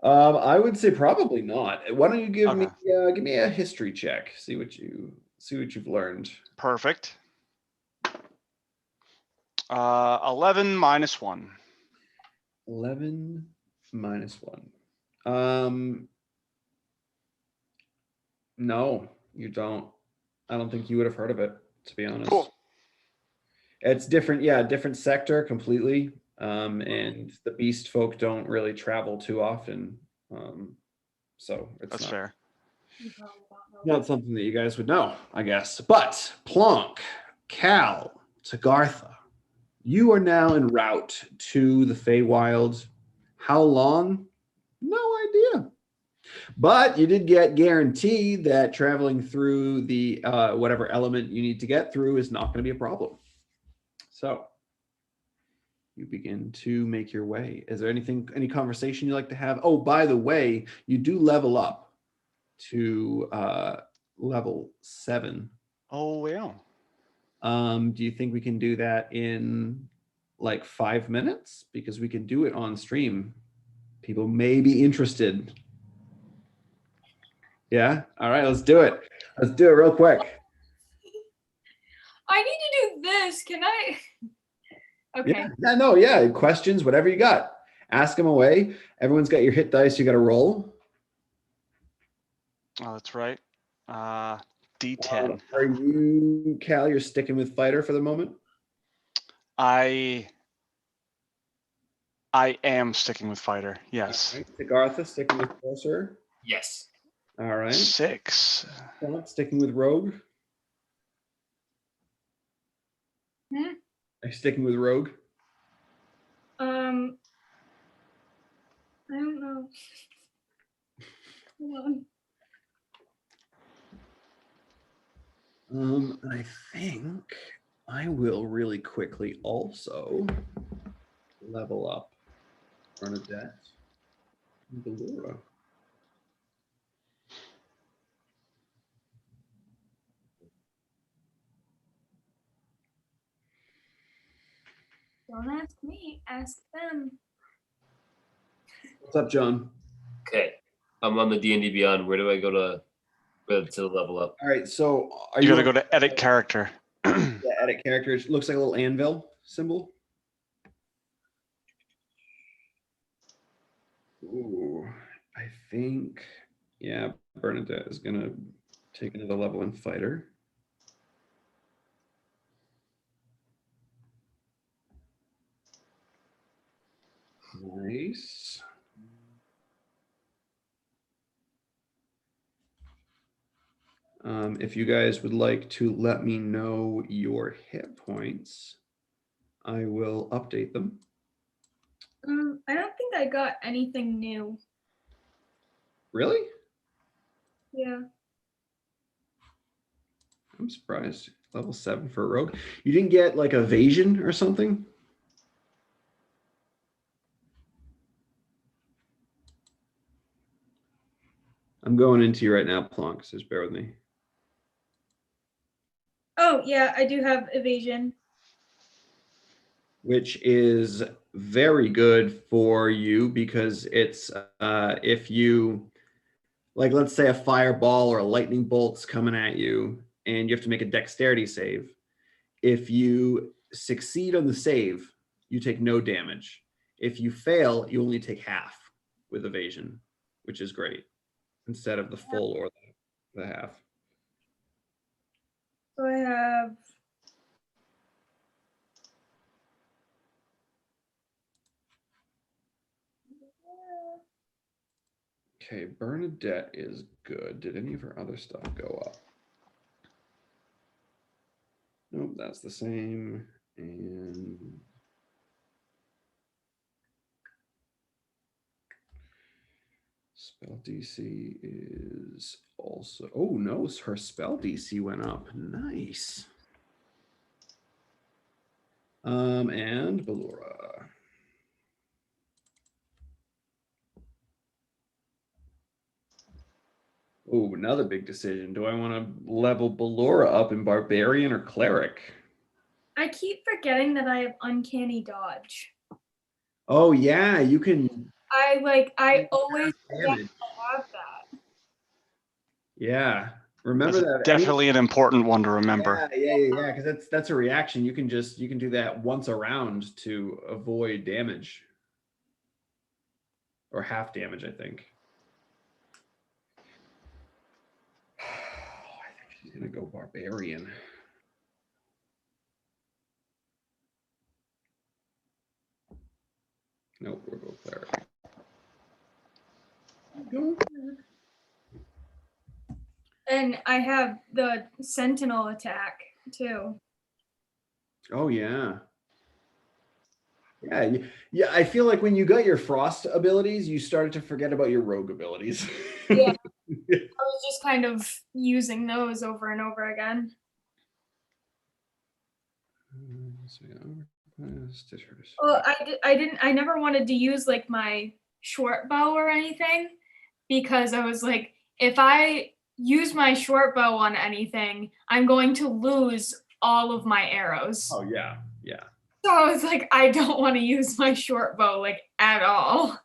A: I would say probably not. Why don't you give
C: Okay.
A: me a history check? See what you've learned.
C: Perfect. 11 minus 1.
A: 11 minus 1. No, you don't. I don't think you would have heard of it, to be honest.
C: Cool.
A: It's different, yeah, different sector completely. And the beast folk don't really travel too often. So it's
C: That's
A: not,
C: fair.
A: not something that you guys would know, I guess. But Plonk, Cal, Tagartha, you are now en route to the Feywild. How long? No idea. But you did get guaranteed that traveling through the whatever element you need to get through is not going to be a problem. So you begin to make your way. Is there any conversation you'd like to have? Oh, by the way, you do level up to level 7.
C: Oh, yeah.
A: Do you think we can do that in like 5 minutes? Because we can do it on stream. People may be interested. Yeah. All right, let's do it. Let's do it real quick.
B: I need to do this. Can I? Okay.
A: Yeah. Questions, whatever you got. Ask them away. Everyone's got your hit dice. You got to roll.
C: Oh, that's right. D10.
A: Are you, Cal, you're sticking with fighter for the moment?
C: I am sticking with fighter. Yes.
A: All right. Tagartha, sticking with sorcerer.
D: Yes.
A: All right.
C: 6.
A: Plonk, sticking with rogue.
B: Hmm?
A: Are you sticking with rogue?
B: I don't know. Hold on.
A: I think I will really quickly also level up Bernadette and Ballura.
B: Don't ask me. Ask them.
A: What's up, John?
D: Okay. I'm on the D&D Beyond. Where do I go to level up?
A: All right, so are
C: You
A: you
C: got to go to edit character.
A: Yeah, edit character. It looks like a little anvil symbol. Ooh, I think, yeah, Bernadette is gonna take another level in fighter. Nice. If you guys would like to let me know your hit points, I will update them.
B: I don't think I got anything new.
A: Really?
B: Yeah.
A: I'm surprised. Level 7 for a rogue. You didn't get like evasion or something? I'm going into you right now, Plonk, so just bear with me.
B: Oh, yeah, I do have evasion.
A: Which is very good for you because it's if you, like, let's say a fireball or a lightning bolt's coming at you and you have to make a dexterity save. If you succeed on the save, you take no damage. If you fail, you only take half with evasion, which is great, instead of the full or the half.
B: So I have.
A: Okay, Bernadette is good. Did any of her other stuff go up? Nope, that's the same. And spell DC is also, oh no, her spell DC went up. Nice. And Ballura. Oh, another big decision. Do I want to level Ballura up in Barbarian or Cleric?
B: I keep forgetting that I have uncanny dodge.
A: Oh yeah, you can.
B: I always forget
A: Damage.
B: to have that.
A: Yeah, remember
C: That's
A: that.
C: definitely an important one to remember.
A: Yeah. Because that's a reaction. You can do that once a round to avoid damage, or half damage, I think. I think she's gonna go barbarian. Nope, we'll go cleric. Go cleric.
B: And I have the sentinel attack too.
A: Oh yeah. Yeah. I feel like when you got your frost abilities, you started to forget about your rogue abilities.
B: Yeah. I was just kind of using those over and over again. Well, I never wanted to use like my short bow or anything because I was like, if I use my short bow on anything, I'm going to lose all of my arrows.
A: Oh yeah.
B: So I was like, I don't want to use my short bow like at all.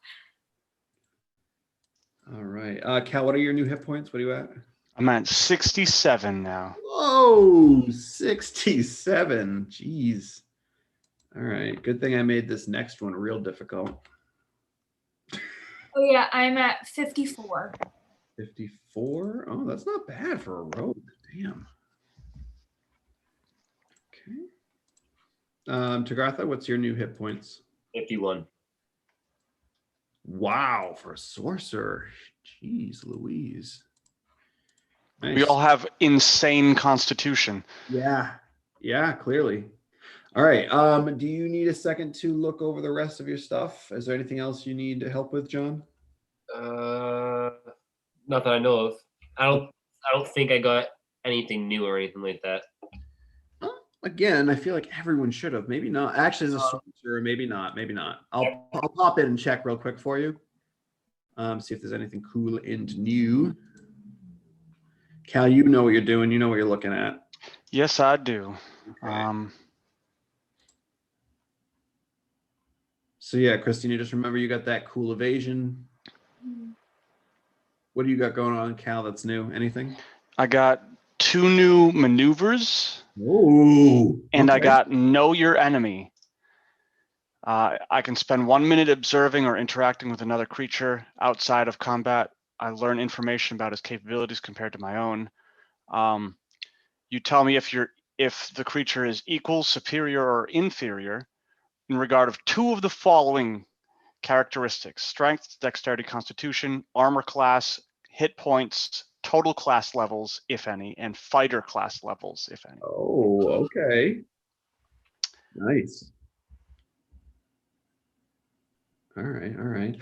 A: All right. Cal, what are your new hit points? What are you at?
C: I'm at 67 now.
A: Whoa, 67. Jeez. All right. Good thing I made this next one real difficult.
B: Oh yeah, I'm at 54.
A: 54? Oh, that's not bad for a rogue. Damn. Okay. Tagartha, what's your new hit points?
D: 51.
A: Wow, for a sorcerer. Jeez Louise. Nice.
C: We all have insane constitution.
A: Yeah, clearly. All right. Do you need a second to look over the rest of your stuff? Is there anything else you need help with, John?
D: Not that I know of. I don't think I got anything new or anything like that.
A: Again, I feel like everyone should have. Maybe not. Actually, as a sorcerer, maybe not. I'll pop in and check real quick for you. See if there's anything cool and new. Cal, you know what you're doing. You know what you're looking at.
C: Yes, I do.
A: Okay. So yeah, Christine, you just remember you got that cool evasion. What do you got going on, Cal, that's new? Anything?
C: I got 2 new maneuvers.
A: Ooh.
C: And I
A: Okay.
C: got know your enemy. I can spend 1 minute observing or interacting with another creature outside of combat. I learn information about his capabilities compared to my own. You tell me if the creature is equal, superior, or inferior in regard of 2 of the following characteristics: strength, dexterity, constitution, armor class, hit points, total class levels, if any, and fighter class levels, if any.
A: Oh, okay. Nice. All right.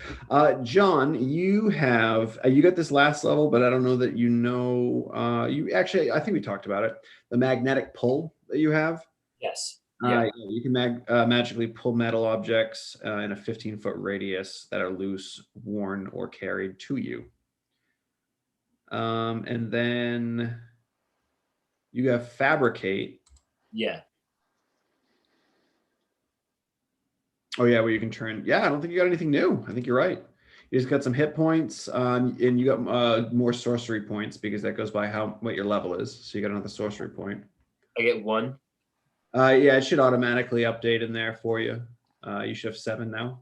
A: John, you have you got this last level, but I don't know that you know. You actually, I think we talked about it. The magnetic pull that you have.
D: Yes.
A: You can magically pull metal objects in a 15-foot radius that are loose, worn, or carried to you. And then you have fabricate.
D: Yeah.
A: Oh yeah, where you can turn. Yeah, I don't think you got anything new. I think you're right. You just got some hit points, and you got more sorcery points because that goes by what your level is. So you got another sorcery point.
D: I get 1.
A: Yeah, it should automatically update in there for you. You should have 7 now.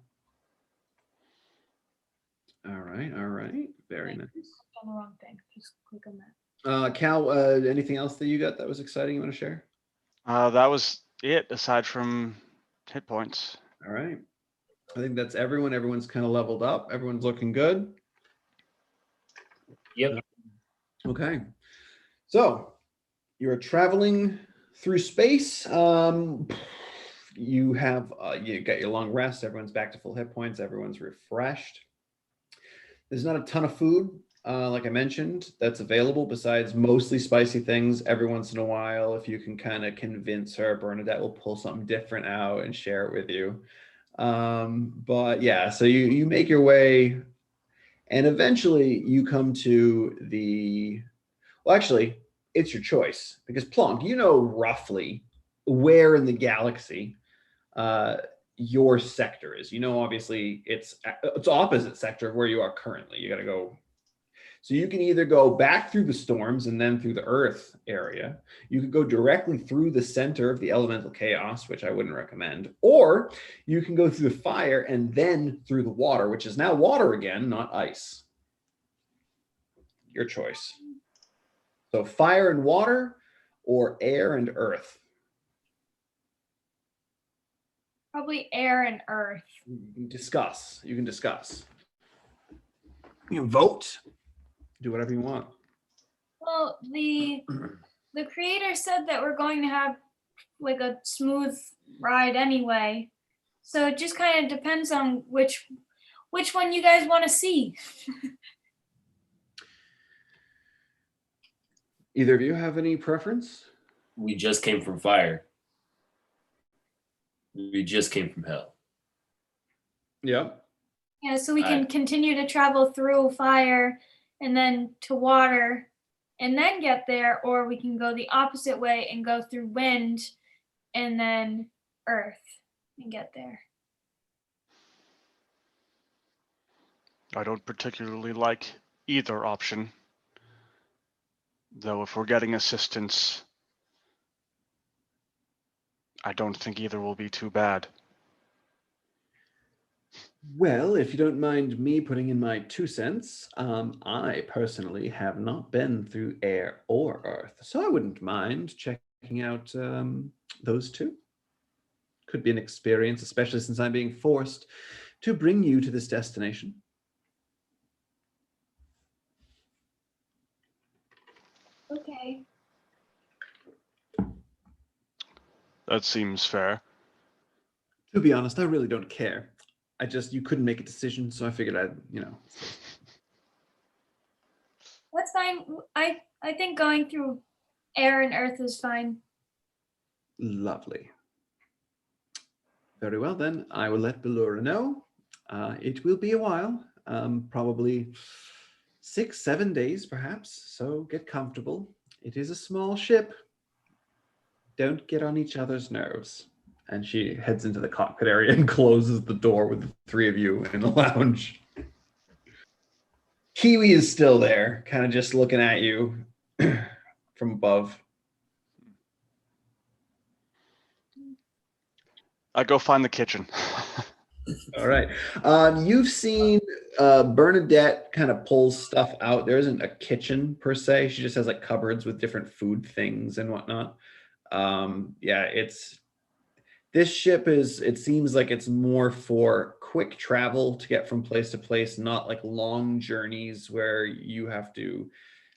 A: All right. Very nice.
B: On the wrong thing. Just click on that.
A: Cal, anything else that you got that was exciting you want to share?
C: That was it, aside from hit points.
A: All right. I think that's everyone. Everyone's kind of leveled up. Everyone's looking good.
D: Yep.
A: Okay. So you're traveling through space. You have you got your long rest. Everyone's back to full hit points. Everyone's refreshed. There's not a ton of food, like I mentioned, that's available besides mostly spicy things. Every once in a while, if you can kind of convince her, Bernadette will pull something different out and share it with you. But yeah, so you make your way, and eventually you come to well, actually, it's your choice because Plonk, you know roughly where in the galaxy your sector is. You know, obviously it's opposite sector of where you are currently. You got to go. So you can either go back through the storms and then through the Earth area. You could go directly through the center of the elemental chaos, which I wouldn't recommend. Or you can go through the fire and then through the water, which is now water again, not ice. Your choice. So fire and water or air and earth?
B: Probably air and earth.
A: You can discuss. You can discuss. You can vote. Do whatever you want.
B: Well, the creator said that we're going to have like a smooth ride anyway. So it just kind of depends on which one you guys want to see.
A: Either of you have any preference?
D: We just came from fire. We just came from hell.
A: Yep.
B: Yeah, so we can continue to travel through fire and then to water and then get there, or we can go the opposite way and go through wind and then earth and get there.
C: I don't particularly like either option. Though if we're getting assistance, I don't think either will be too bad.
A: Well, if you don't mind me putting in my 2 cents, I personally have not been through air or earth, so I wouldn't mind checking out those two. Could be an experience, especially since I'm being forced to bring you to this destination.
B: Okay.
C: That seems fair.
A: To be honest, I really don't care. You couldn't make a decision, so I figured
B: That's fine. I think going through air and earth is fine.
A: Lovely. Very well, then. I will let Ballura know. It will be a while, probably 6-7 days, perhaps, so get comfortable. It is a small ship. Don't get on each other's nerves. And she heads into the cockpit area and closes the door with the 3 of you in the lounge. Kiwi is still there, kind of just looking at you from above.
C: I go find the kitchen.
A: All right. You've seen Bernadette kind of pulls stuff out. There isn't a kitchen per se. She just has like cupboards with different food things and whatnot. This ship it seems like it's more for quick travel to get from place to place, not like long journeys where you have to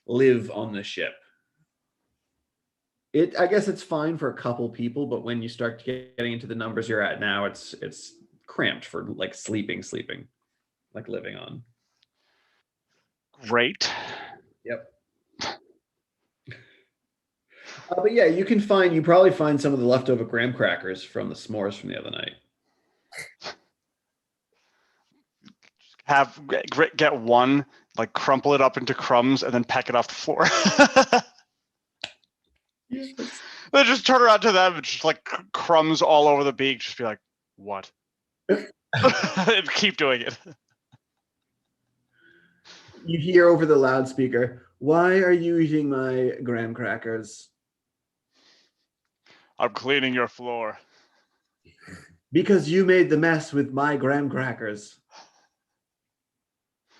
A: live on the ship. I guess it's fine for a couple people, but when you start getting into the numbers you're at now, it's cramped for like sleeping, like living on.
C: Great.
A: Yep. But yeah, you probably find some of the leftover graham crackers from the s'mores from the other night.
C: Get one, like crumple it up into crumbs and then peck it off the floor.
A: Yes.
C: Then just turn around to them and just like crumbs all over the beak. Just be like, what? And keep doing it.
A: You hear over the loudspeaker, "Why are you eating my graham crackers?"
C: I'm cleaning your floor.
A: "Because you made the mess with my graham crackers."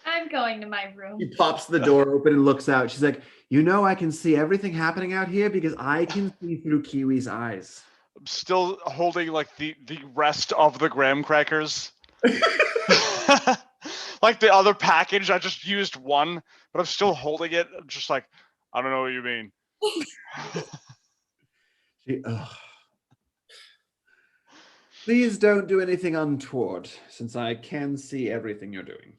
B: I'm going to my room.
A: He pops the door open and looks out. She's like, I can see everything happening out here because I can see through Kiwi's eyes.
C: I'm still holding like the rest of the graham crackers. Like the other package, I just used one, but I'm still holding it. I'm just like, I don't know what you mean.
A: Please don't do anything untoward, since I can see everything you're doing.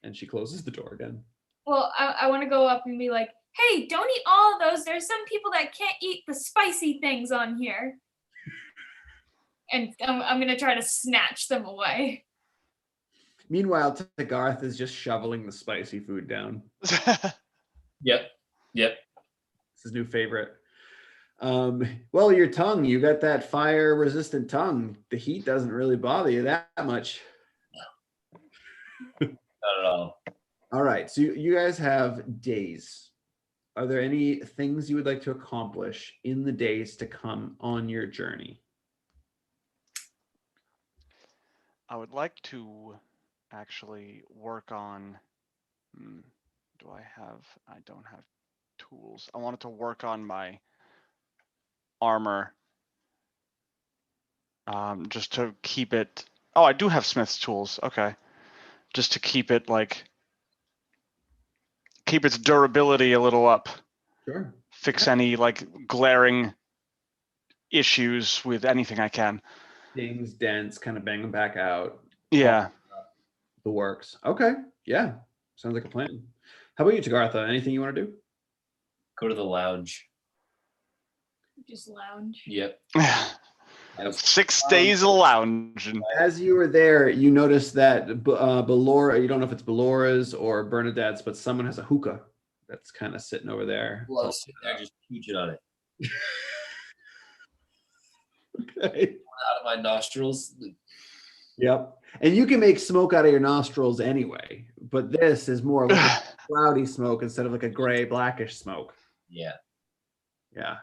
A: And she closes the door again.
B: Well, I want to go up and be like, hey, don't eat all of those. There's some people that can't eat the spicy things on here. And I'm going to try to snatch them away.
A: Meanwhile, Garth is just shoveling the spicy food down.
D: Yep.
A: It's his new favorite. Well, your tongue, you got that fire-resistant tongue. The heat doesn't really bother you that much.
D: Not at all.
A: All right, so you guys have days. Are there any things you would like to accomplish in the days to come on your journey?
C: I would like to actually work on. I don't have tools. I wanted to work on my armor. Just to keep it. Oh, I do have Smith's tools. Okay. Just to keep it keep its durability a little up.
A: Sure.
C: Fix any glaring issues with anything I can.
A: Things, dents, kind of bang them back out.
C: Yeah.
A: The works. Okay. Yeah. Sounds like a plan. How about you, Tagartha? Anything you want to do?
D: Go to the lounge.
B: Just lounge.
D: Yep.
C: 6 days of lounge.
A: As you were there, you noticed that Bellora, you don't know if it's Bellora's or Bernadette's, but someone has a hookah that's kind of sitting over there.
D: Well, I was sitting there just peaching on it.
A: Okay.
D: Out of my nostrils.
A: Yep. And you can make smoke out of your nostrils anyway, but this is more like a cloudy smoke instead of like a gray, blackish smoke.
D: Yeah.
A: Yeah.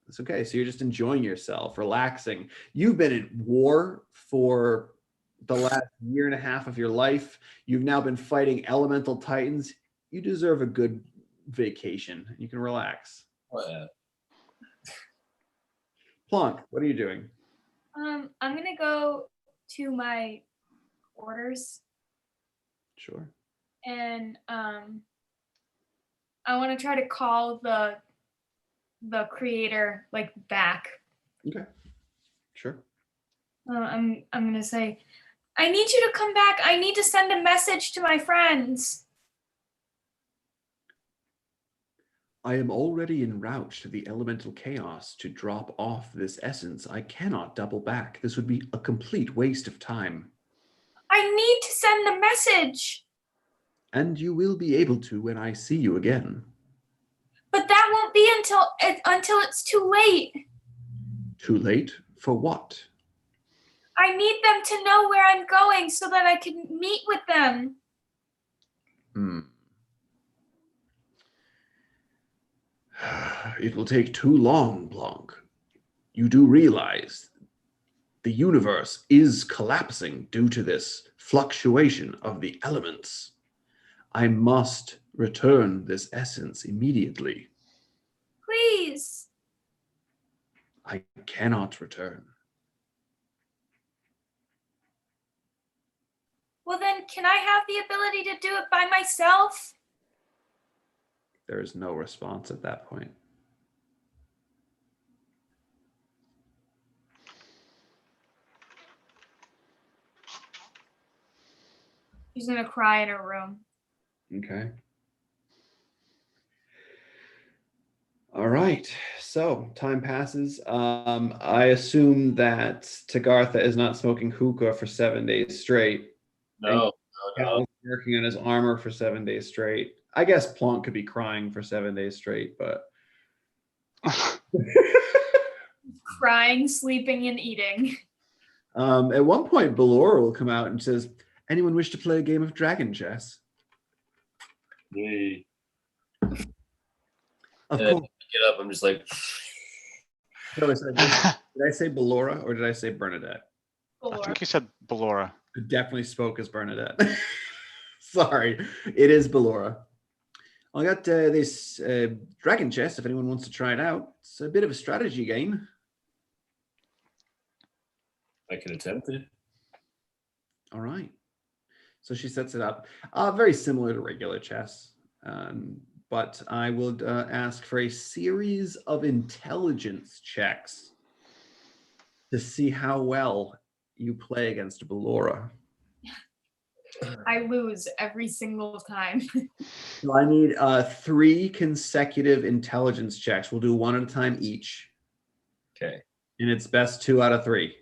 A: It's okay. So you're just enjoying yourself, relaxing. You've been in war for the last year and a half of your life. You've now been fighting elemental titans. You deserve a good vacation. You can relax.
D: Oh, yeah.
A: Plonk, what are you doing?
B: I'm gonna go to my quarters
A: Sure.
B: and I want to try to call the creator back.
A: Okay. Sure.
B: I'm gonna say, I need you to come back. I need to send a message to my friends.
A: I am already en route to the elemental chaos to drop off this essence. I cannot double back. This would be a complete waste of time.
B: I need to send the message.
A: And you will be able to when I see you again.
B: But that won't be until it's too late.
A: Too late? For what?
B: I need them to know where I'm going so that I can meet with them.
A: It will take too long, Plonk. You do realize the universe is collapsing due to this fluctuation of the elements. I must return this essence immediately.
B: Please.
A: I cannot return.
B: Well, then, can I have the ability to do it by myself?
A: There is no response at that point.
B: She's gonna cry in her room.
A: Okay. All right. So time passes. I assume that Tagartha is not smoking hookah for 7 days straight.
D: No.
A: Cal's working on his armor for 7 days straight. I guess Plonk could be crying for 7 days straight, but
B: Crying, sleeping, and eating.
A: at one point, Bellora will come out and says, "Anyone wish to play a game of dragon chess?"
D: Me.
A: Of
D: And then
A: course.
D: I get up. I'm just like,
A: No, did I say Bellora or did I say Bernadette?
C: I think you said Bellora.
A: I definitely spoke as Bernadette. Sorry, it is Bellora. I got this dragon chess. If anyone wants to try it out, it's a bit of a strategy game.
D: I can attempt it.
A: All right. So she sets it up. Very similar to regular chess, but I will ask for a series of intelligence checks to see how well you play against Bellora.
B: I lose every single time.
A: So I need 3 consecutive intelligence checks. We'll do one at a time each.
D: Okay.
A: And it's best 2 out of 3.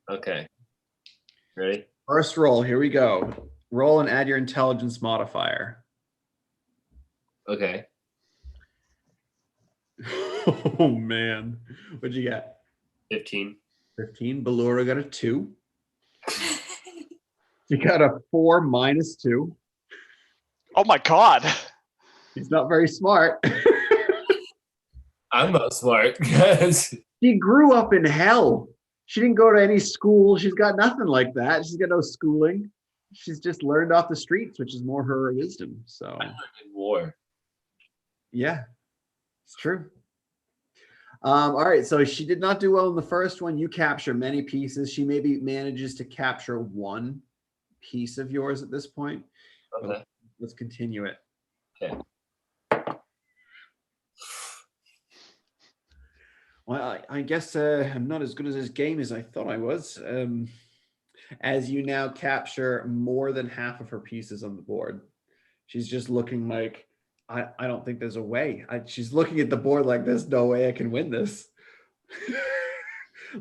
D: Okay. Ready?
A: First roll, here we go. Roll and add your intelligence modifier.
D: Okay.
A: Oh man. What'd you get?
D: 15.
A: 15. Bellora got a 2. You got a 4 minus 2.
C: Oh my God.
A: He's not very smart.
D: I'm not smart, guys.
A: She grew up in hell. She didn't go to any school. She's got nothing like that. She's got no schooling. She's just learned off the streets, which is more her wisdom. So
D: I learned in war.
A: Yeah, it's true. All right, so she did not do well in the first one. You capture many pieces. She maybe manages to capture one piece of yours at this point.
D: Okay.
A: Let's continue it.
D: Okay.
A: Well, I guess I'm not as good at this game as I thought I was. As you now capture more than half of her pieces on the board, she's just looking like, I don't think there's a way. She's looking at the board like, there's no way I can win this.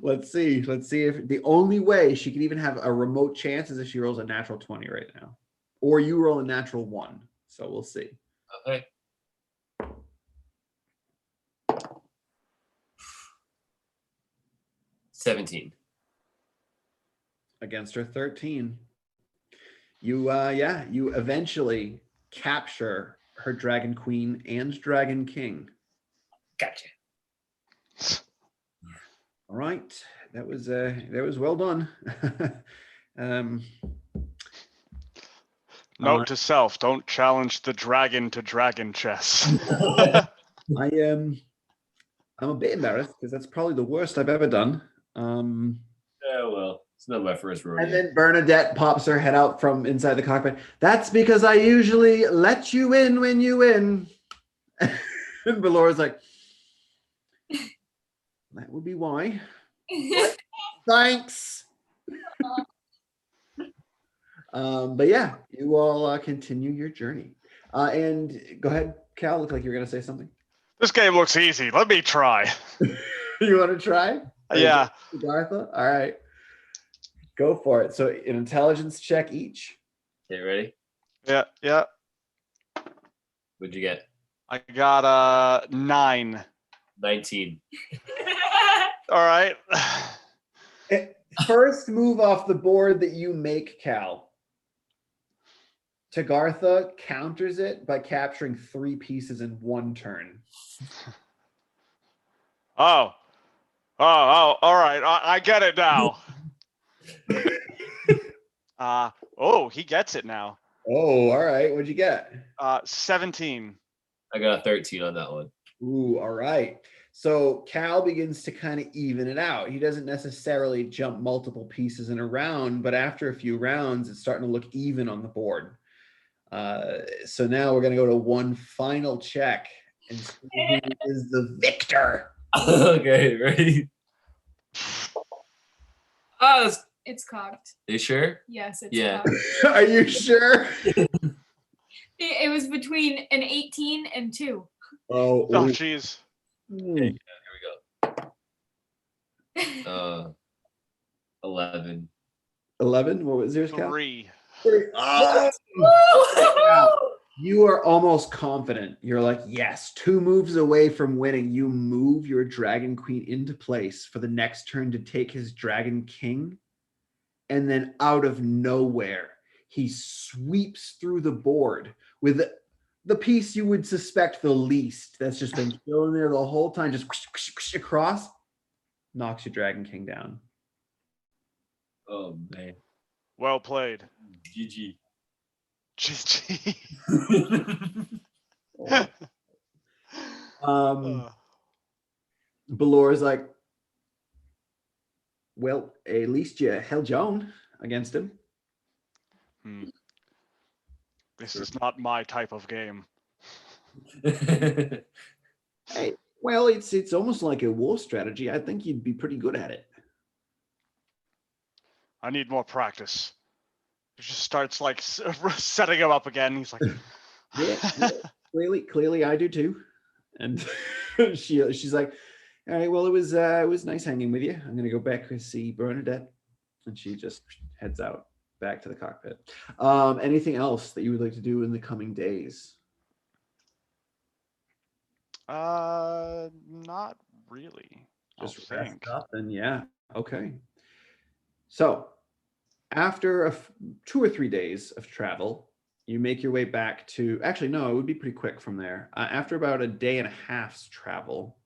A: Let's see if the only way she can even have a remote chance is if she rolls a natural 20 right now, or you roll a natural 1. So we'll see.
D: Okay. $17.
A: Against her 13. You you eventually capture her Dragon Queen and Dragon King.
D: Gotcha.
A: All right, that was well done.
C: Note to self: don't challenge the dragon to dragon chess.
A: I'm a bit embarrassed because that's probably the worst I've ever done.
D: Oh well, it's not my first rodeo.
A: And then Bernadette pops her head out from inside the cockpit. That's because I usually let you in when you win. And Valora's like, that would be why. Thanks. But yeah, you all continue your journey. And go ahead, Cal. Look like you were going to say something.
C: This game looks easy. Let me try.
A: You want to try?
C: Yeah.
A: Gartha? All right. Go for it. So an intelligence check each.
D: Okay, ready?
C: Yeah.
D: What'd you get?
C: I got 9.
D: 19.
C: All right.
A: First move off the board that you make, Cal. Tagartha counters it by capturing 3 pieces in 1 turn.
C: Oh, all right. I get it now. He gets it now.
A: Oh, all right. What'd you get?
C: 17.
D: I got a 13 on that one.
A: Ooh, all right. So Cal begins to kind of even it out. He doesn't necessarily jump multiple pieces in a round, but after a few rounds, it's starting to look even on the board. So now we're going to go to one final check and see who is the victor.
D: Okay, ready? Oh,
B: It's cocked.
D: you sure?
B: Yes, it's
D: Yeah.
B: cocked.
A: Are you sure?
B: It was between an 18 and 2.
A: Oh,
C: Jeez.
D: Okay, here we go. 11.
A: 11? What was yours, Cal?
C: 3.
A: 3. Oh! You are almost confident. You're like, yes, 2 moves away from winning. You move your Dragon Queen into place for the next turn to take his Dragon King. And then out of nowhere, he sweeps through the board with the piece you would suspect the least that's just been chilling there the whole time, just across, knocks your Dragon King down.
D: Oh, man.
C: Well played.
D: GG.
C: GG.
A: Balora's like, well, at least you held your own against him.
C: This is not my type of game.
A: Hey, well, it's almost like a war strategy. I think you'd be pretty good at it.
C: I need more practice. He just starts like setting him up again. He's like,
A: yeah, clearly I do too. And she's like, all right, well, it was nice hanging with you. I'm gonna go back and see Bernadette. And she just heads out back to the cockpit. Anything else that you would like to do in the coming days?
C: not really.
A: Just
C: I
A: rest
C: think.
A: up and yeah, okay. So after 2 or 3 days of travel, you make your way back to, actually, no, it would be pretty quick from there. After about a day and a half's travel,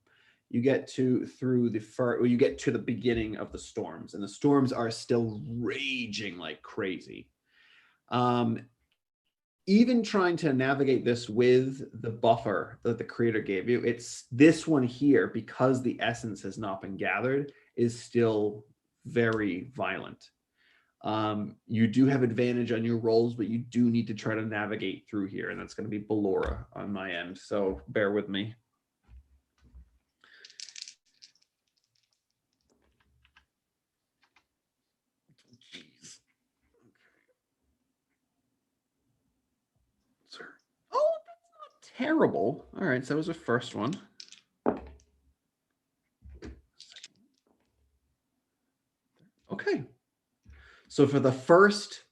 A: you get to you get to the beginning of the storms, and the storms are still raging like crazy. even trying to navigate this with the buffer that the creator gave you, it's this one here, because the essence has not been gathered, is still very violent. You do have advantage on your rolls, but you do need to try to navigate through here, and that's going to be Ballora on my end, so bear with me. Jeez. Oh, that's not terrible. All right, so that was the first one. Okay. So for the first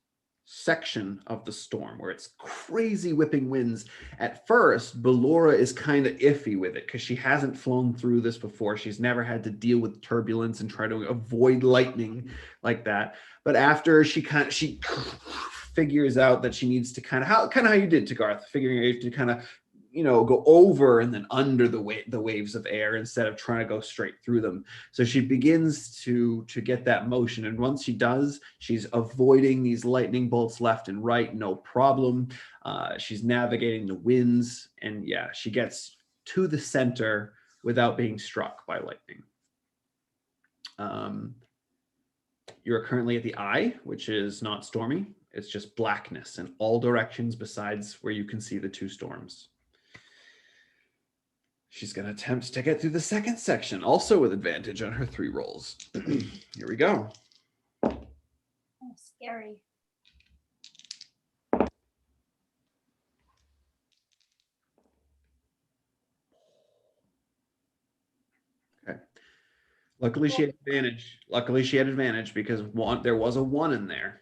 A: section of the storm, where it's crazy whipping winds, at first, Ballora is kind of iffy with it because she hasn't flown through this before. She's never had to deal with turbulence and try to avoid lightning like that. But after she figures out that she needs to kind of how you did to Garth, figuring out to kind of go over and then under the waves of air instead of trying to go straight through them. So she begins to get that motion, and once she does, she's avoiding these lightning bolts left and right, no problem. She's navigating the winds, and yeah, she gets to the center without being struck by lightning. You're currently at the eye, which is not stormy. It's just blackness in all directions besides where you can see the two storms. She's going to attempt to get through the second section, also with advantage on her 3 rolls. Here we go.
B: Oh, scary.
A: Okay. Luckily, she had advantage. Because there was a 1 in there.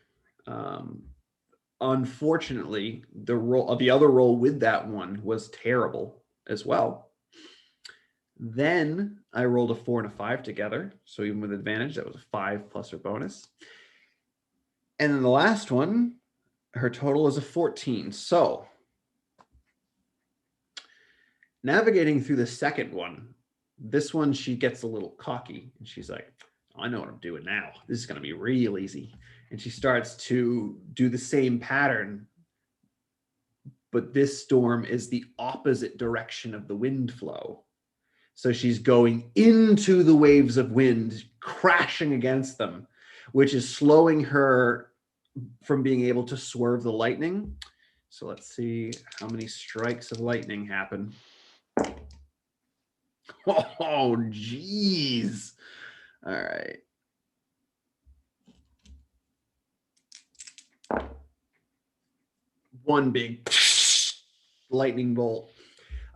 A: Unfortunately, the other roll with that 1 was terrible as well. Then I rolled a 4 and a 5 together. So even with advantage, that was a 5 plus her bonus. And then the last one, her total is a 14. So navigating through the second one, this one, she gets a little cocky and she's like, I know what I'm doing now. This is going to be real easy. And she starts to do the same pattern, but this storm is the opposite direction of the wind flow. So she's going into the waves of wind, crashing against them, which is slowing her from being able to swerve the lightning. So let's see how many strikes of lightning happen. Oh, geez. All right. One big lightning bolt.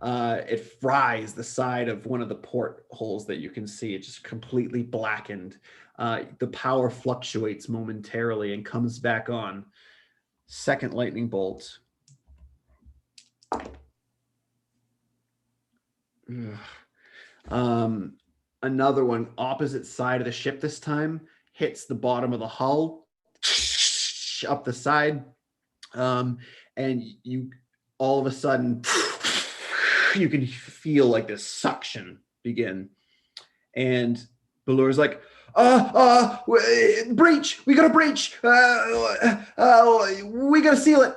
A: It fries the side of one of the portholes that you can see. It just completely blackened. The power fluctuates momentarily and comes back on. Second lightning bolt. Another one, opposite side of the ship this time, hits the bottom of the hull, up the side, and you all of a sudden you can feel like this suction begin, and Ballora's like, breach, we got a breach, we got to seal it.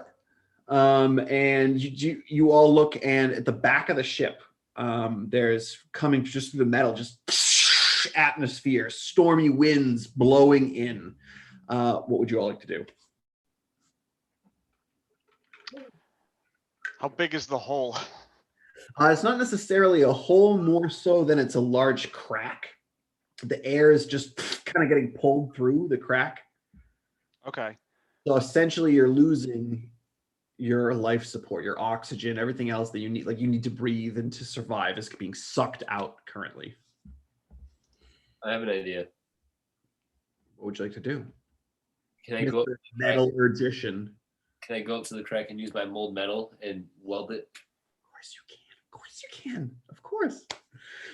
A: And you all look, and at the back of the ship, there's coming just through the metal, just atmosphere, stormy winds blowing in. What would you all like to do?
C: How big is the hole?
A: It's not necessarily a hole, more so than it's a large crack. The air is just kind of getting pulled through the crack.
C: Okay.
A: So essentially you're losing your life support, your oxygen, everything else that you need, like you need to breathe and to survive, is being sucked out currently.
D: I have an idea.
A: What would you like to do?
D: Can I go
A: metallurgician?
D: Can I go up to the crack and use my mold metal and weld it?
A: Of course you can. Of course you can. Of course.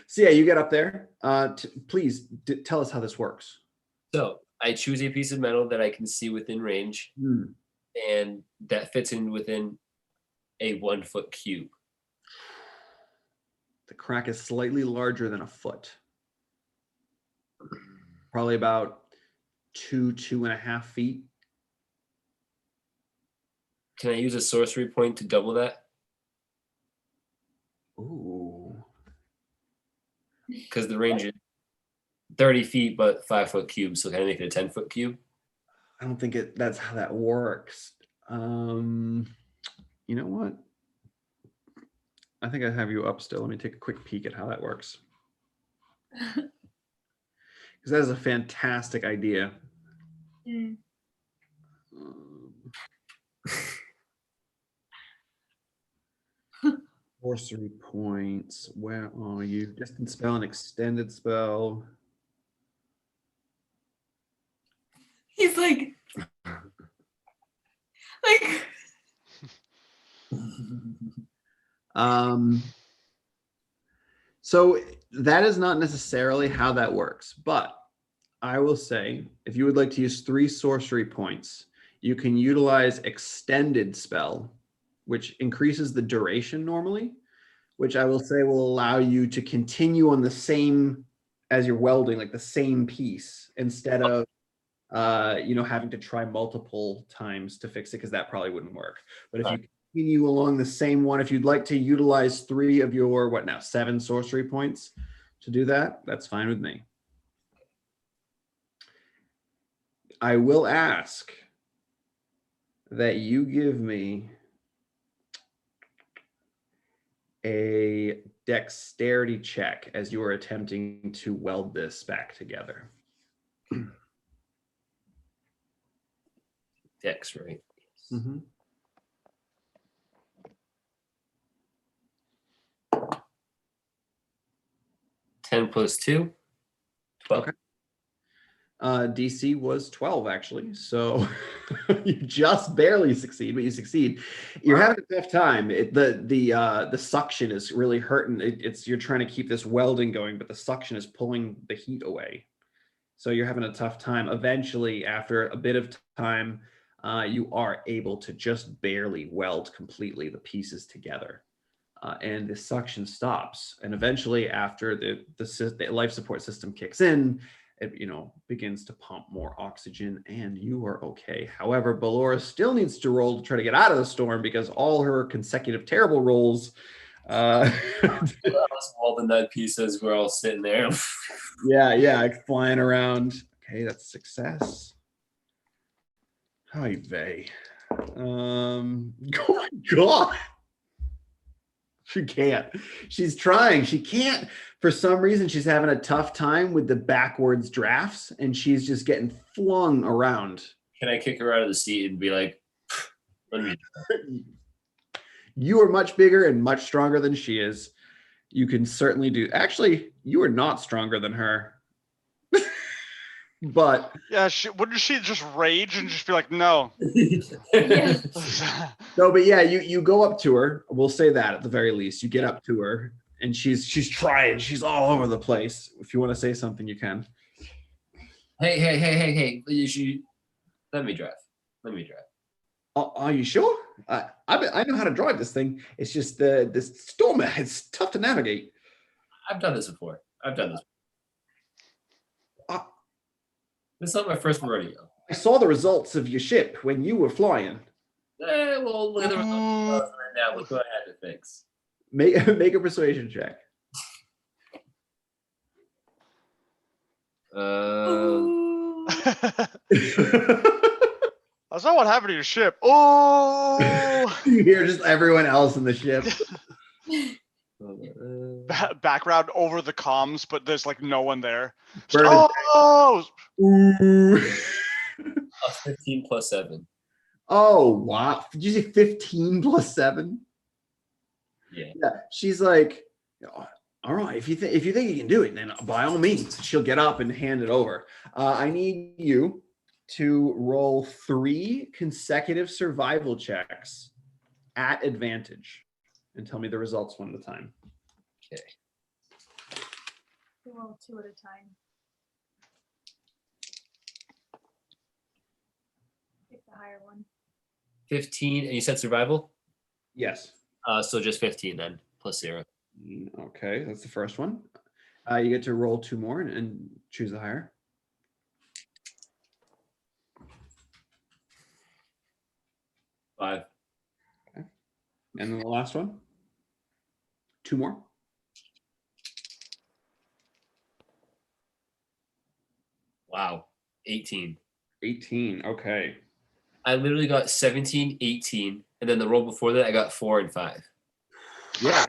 A: So yeah, you get up there. Please tell us how this works.
D: So I choose a piece of metal that I can see within range, and that fits in within a 1 foot cube.
A: The crack is slightly larger than a foot. Probably about 2.5 feet.
D: Can I use a sorcery point to double that?
A: Ooh.
D: Because the range is 30 feet, but 5-foot cube. So can I make it a 10-foot cube?
A: I don't think that's how that works. You know what? I think I have you up still. Let me take a quick peek at how that works. Because that is a fantastic idea.
B: Mm.
A: Sorcery points. Where are you? Distant spell and extended spell.
B: He's like.
A: So that is not necessarily how that works, but I will say if you would like to use 3 sorcery points, you can utilize extended spell, which increases the duration normally, which I will say will allow you to continue on the same as you're welding, like the same piece, instead of having to try multiple times to fix it, because that probably wouldn't work. But if you continue along the same one, if you'd like to utilize 3 of your 7 sorcery points to do that, that's fine with me. I will ask that you give me a dexterity check as you are attempting to weld this back together.
D: Dex, right?
A: Mm-hmm.
D: Ten plus 2. 12.
A: Okay. DC was 12 actually, so you just barely succeed, but you succeed. You're having a tough time. The suction is really hurting. You're trying to keep this welding going, but the suction is pulling the heat away. So you're having a tough time. Eventually, after a bit of time, you are able to just barely weld completely the pieces together. And the suction stops. And eventually, after the life support system kicks in, it begins to pump more oxygen, and you are okay. However, Ballora still needs to roll to try to get out of the storm because all her consecutive terrible rolls.
D: All the nut pieces were all sitting there.
A: yeah, flying around. Okay, that's success. Hi, vey. Oh my God. She can't. She's trying. She can't. For some reason, she's having a tough time with the backwards drafts, and she's just getting flung around.
D: Can I kick her out of the seat and be like, let me?
A: You are much bigger and much stronger than she is. You can certainly do. Actually, you are not stronger than her. But
C: yeah, wouldn't she just rage and just be like, no?
B: Yeah.
A: No, but yeah, you go up to her. We'll say that at the very least. You get up to her, and she's trying. She's all over the place. If you want to say something, you can.
D: Hey! Let me drive.
A: Are you sure? I know how to drive this thing. It's just this storm. It's tough to navigate.
D: I've done this before. This is not my first rodeo.
A: I saw the results of your ship when you were flying.
D: Well, look at the results right now. Look what I had to fix.
A: Make a persuasion check.
C: That's not what happened to your ship. Oh!
A: You hear just everyone else in the ship.
C: Background over the comms, but there's like no one there.
A: Ooh.
D: A 15 plus 7.
A: Oh wow! Did you say 15 plus 7?
D: Yeah.
A: She's like, all right. If you think you can do it, then by all means, she'll get up and hand it over. I need you to roll 3 consecutive survival checks at advantage, and tell me the results one at a time.
D: Okay.
B: Roll 2 at a time. Pick the higher one.
D: 15, and you said survival?
A: Yes.
D: So just 15 then, plus 0.
A: Okay, that's the first one. You get to roll 2 more and choose the higher.
D: 5.
A: And then the last one. 2 more.
D: Wow. 18.
A: 18. Okay.
D: I literally got 17, 18, and then the roll before that I got 4 and 5.
A: Yeah,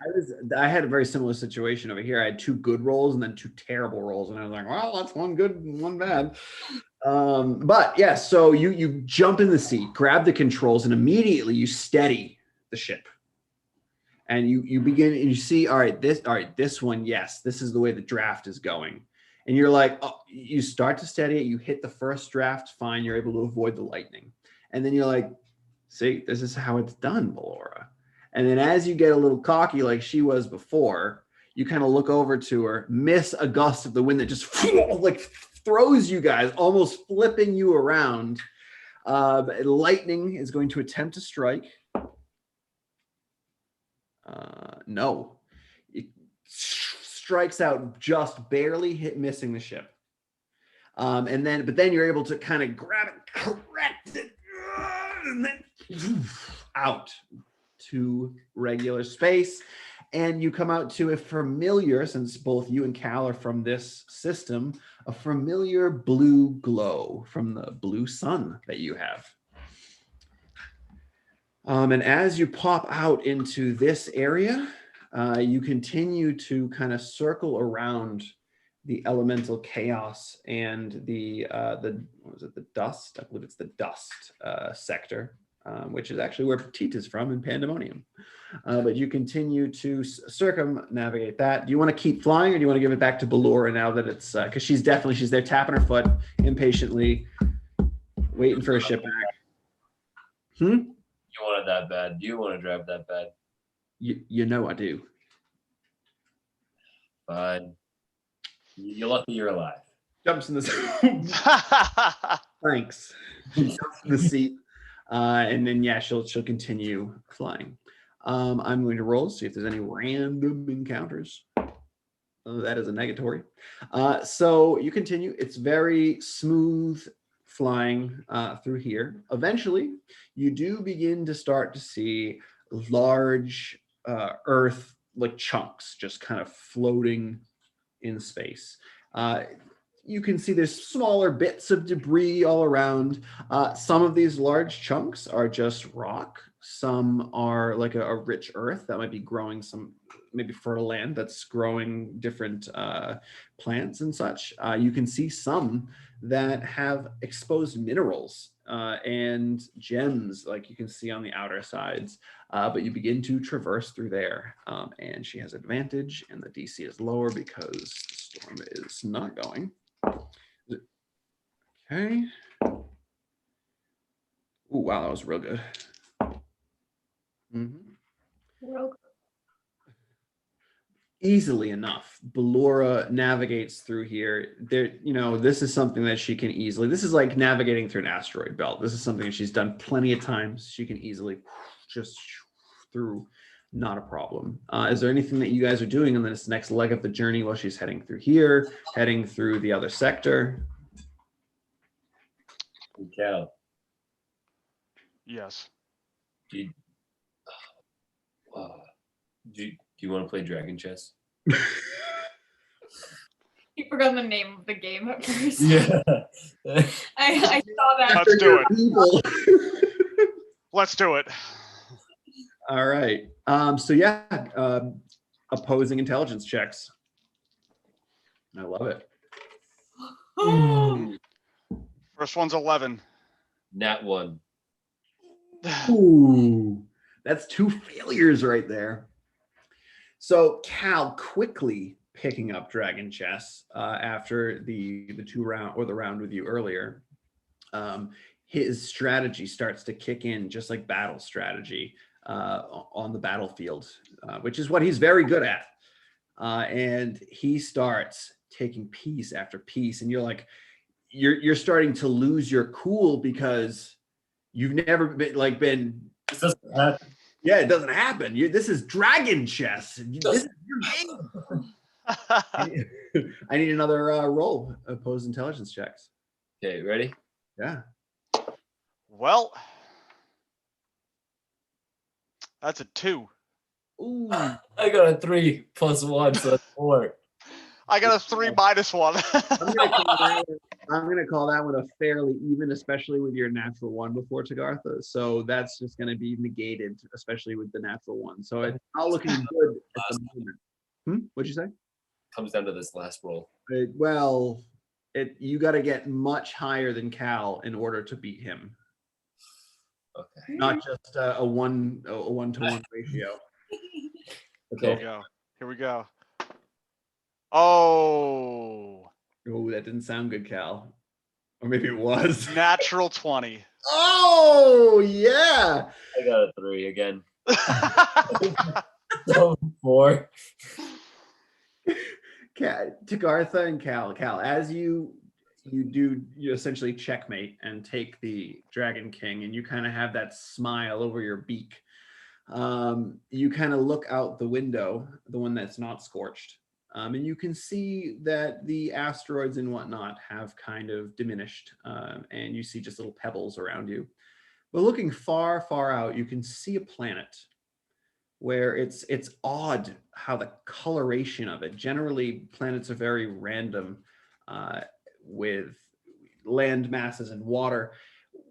A: I had a very similar situation over here. I had 2 good rolls and then 2 terrible rolls, and I was like, well, that's 1 good and 1 bad. But yeah, so you jump in the seat, grab the controls, and immediately you steady the ship. And you begin and you see, all right, this one, yes, this is the way the draft is going. And you're like, oh, you start to steady it, you hit the first draft, fine, you're able to avoid the lightning. And then you're like, see, this is how it's done, Ballora. And then as you get a little cocky like she was before, you kind of look over to her, miss a gust of the wind that just like throws you guys, almost flipping you around. Lightning is going to attempt to strike. No. It strikes out, just barely missing the ship. But then you're able to kind of grab it, correct it, and then out to regular space. And you come out to a familiar, since both you and Cal are from this system, a familiar blue glow from the blue sun that you have. And as you pop out into this area, you continue to kind of circle around the elemental chaos and the what was it, the dust? I believe it's the dust sector, which is actually where Petite is from in Pandemonium. But you continue to circumnavigate that. Do you want to keep flying, or do you want to give it back to Ballora now that it's because she's there tapping her foot impatiently, waiting for a ship back?
D: You want it that bad? Do you want to drive that bad?
A: You know I do.
D: Fine. You're lucky you're alive.
A: Jumps in the seat. Thanks. She jumps in the seat, and then yeah, she'll continue flying. I'm going to roll to see if there's any random encounters. That is a negatory. So you continue. It's very smooth flying through here. Eventually, you do begin to start to see large earth like chunks just kind of floating in space. You can see there's smaller bits of debris all around. Some of these large chunks are just rock. Some are like a rich earth that might be growing some maybe fertile land that's growing different plants and such. You can see some that have exposed minerals and gems like you can see on the outer sides. But you begin to traverse through there. And she has advantage and the DC is lower because the storm is not going. Okay. Oh, wow, that was real good.
B: Real
A: Easily enough, Ballora navigates through here. There, this is something that she can easily. This is like navigating through an asteroid belt. This is something that she's done plenty of times. She can easily just through, not a problem. Is there anything that you guys are doing on this next leg of the journey while she's heading through here, heading through the other sector?
D: Cal,
C: Yes.
D: do you want to play Dragon Chess?
B: You forgot the name of the game at first.
D: Yeah.
B: I saw that.
C: Let's do it. Let's do it.
A: All right. So yeah, opposing intelligence checks. I love it.
C: First one's 11.
D: Nat 1.
A: Ooh, that's 2 failures right there. So Cal quickly picking up Dragon Chess after the 2 round or the round with you earlier. His strategy starts to kick in, just like battle strategy on the battlefield, which is what he's very good at. And he starts taking piece after piece, and you're like, you're starting to lose your cool because you've never been.
D: This doesn't happen.
A: Yeah, it doesn't happen. This is Dragon Chess. This is your game. I need another roll. Opposed intelligence checks.
D: Okay, ready?
A: Yeah.
C: Well, That's a 2.
A: Ooh.
D: I got a 3 plus 1, so that's 4.
C: I got a 3 minus 1.
A: I'm gonna call that one a fairly even, especially with your natural 1 before Tagartha. So that's just gonna be negated, especially with the natural 1. So it's not looking good at the moment. What'd you say?
D: Comes down to this last roll.
A: Well, you got to get much higher than Cal in order to beat him.
D: Okay.
A: Not just a 1-to-1 ratio.
C: Here we go. Here we go. Oh,
A: that didn't sound good, Cal. Or maybe it was.
C: natural 20.
A: Oh, yeah.
D: I got a 3 again. So 4.
A: Tagartha and Cal, as you essentially checkmate and take the Dragon King, and you kind of have that smile over your beak. You kind of look out the window, the one that's not scorched, and you can see that the asteroids and whatnot have kind of diminished, and you see just little pebbles around you. But looking far, far out, you can see a planet where it's odd how the coloration of it. Generally, planets are very random with land masses and water,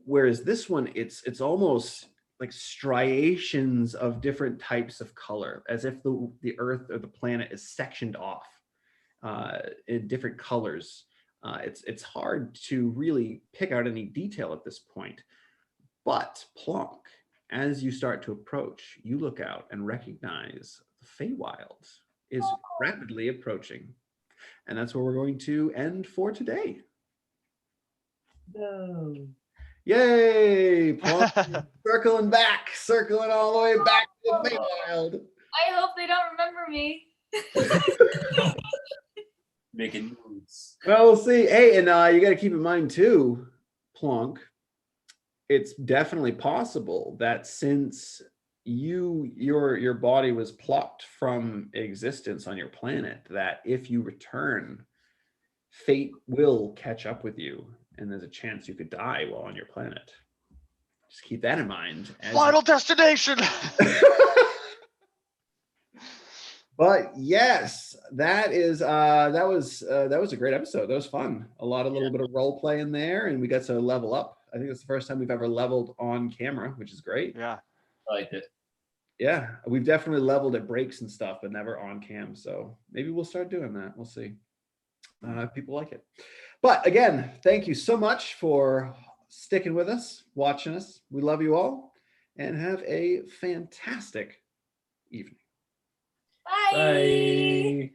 A: whereas this one, it's almost like striations of different types of color, as if the Earth or the planet is sectioned off in different colors. It's hard to really pick out any detail at this point, but Plonk, as you start to approach, you look out and recognize the Feywild is rapidly approaching. And that's where we're going to end for today.
D: No.
A: Yay! Plonk circling all the way back to the Feywild.
B: I hope they don't remember me.
D: Making moves.
A: Well, we'll see. Hey, and you got to keep in mind too, Plonk, it's definitely possible that since your body was plucked from existence on your planet, that if you return, fate will catch up with you, and there's a chance you could die while on your planet. Just keep that in mind.
C: Final destination.
A: But yes, that was a great episode. That was fun. A little bit of role play in there, and we got to level up. I think it's the first time we've ever leveled on camera, which is great.
C: Yeah,
D: I liked it.
A: Yeah, we've definitely leveled at breaks and stuff, but never on cam. So maybe we'll start doing that. We'll see if people like it. But again, thank you so much for sticking with us, watching us. We love you all, and have a fantastic evening.
B: Bye.
D: Bye.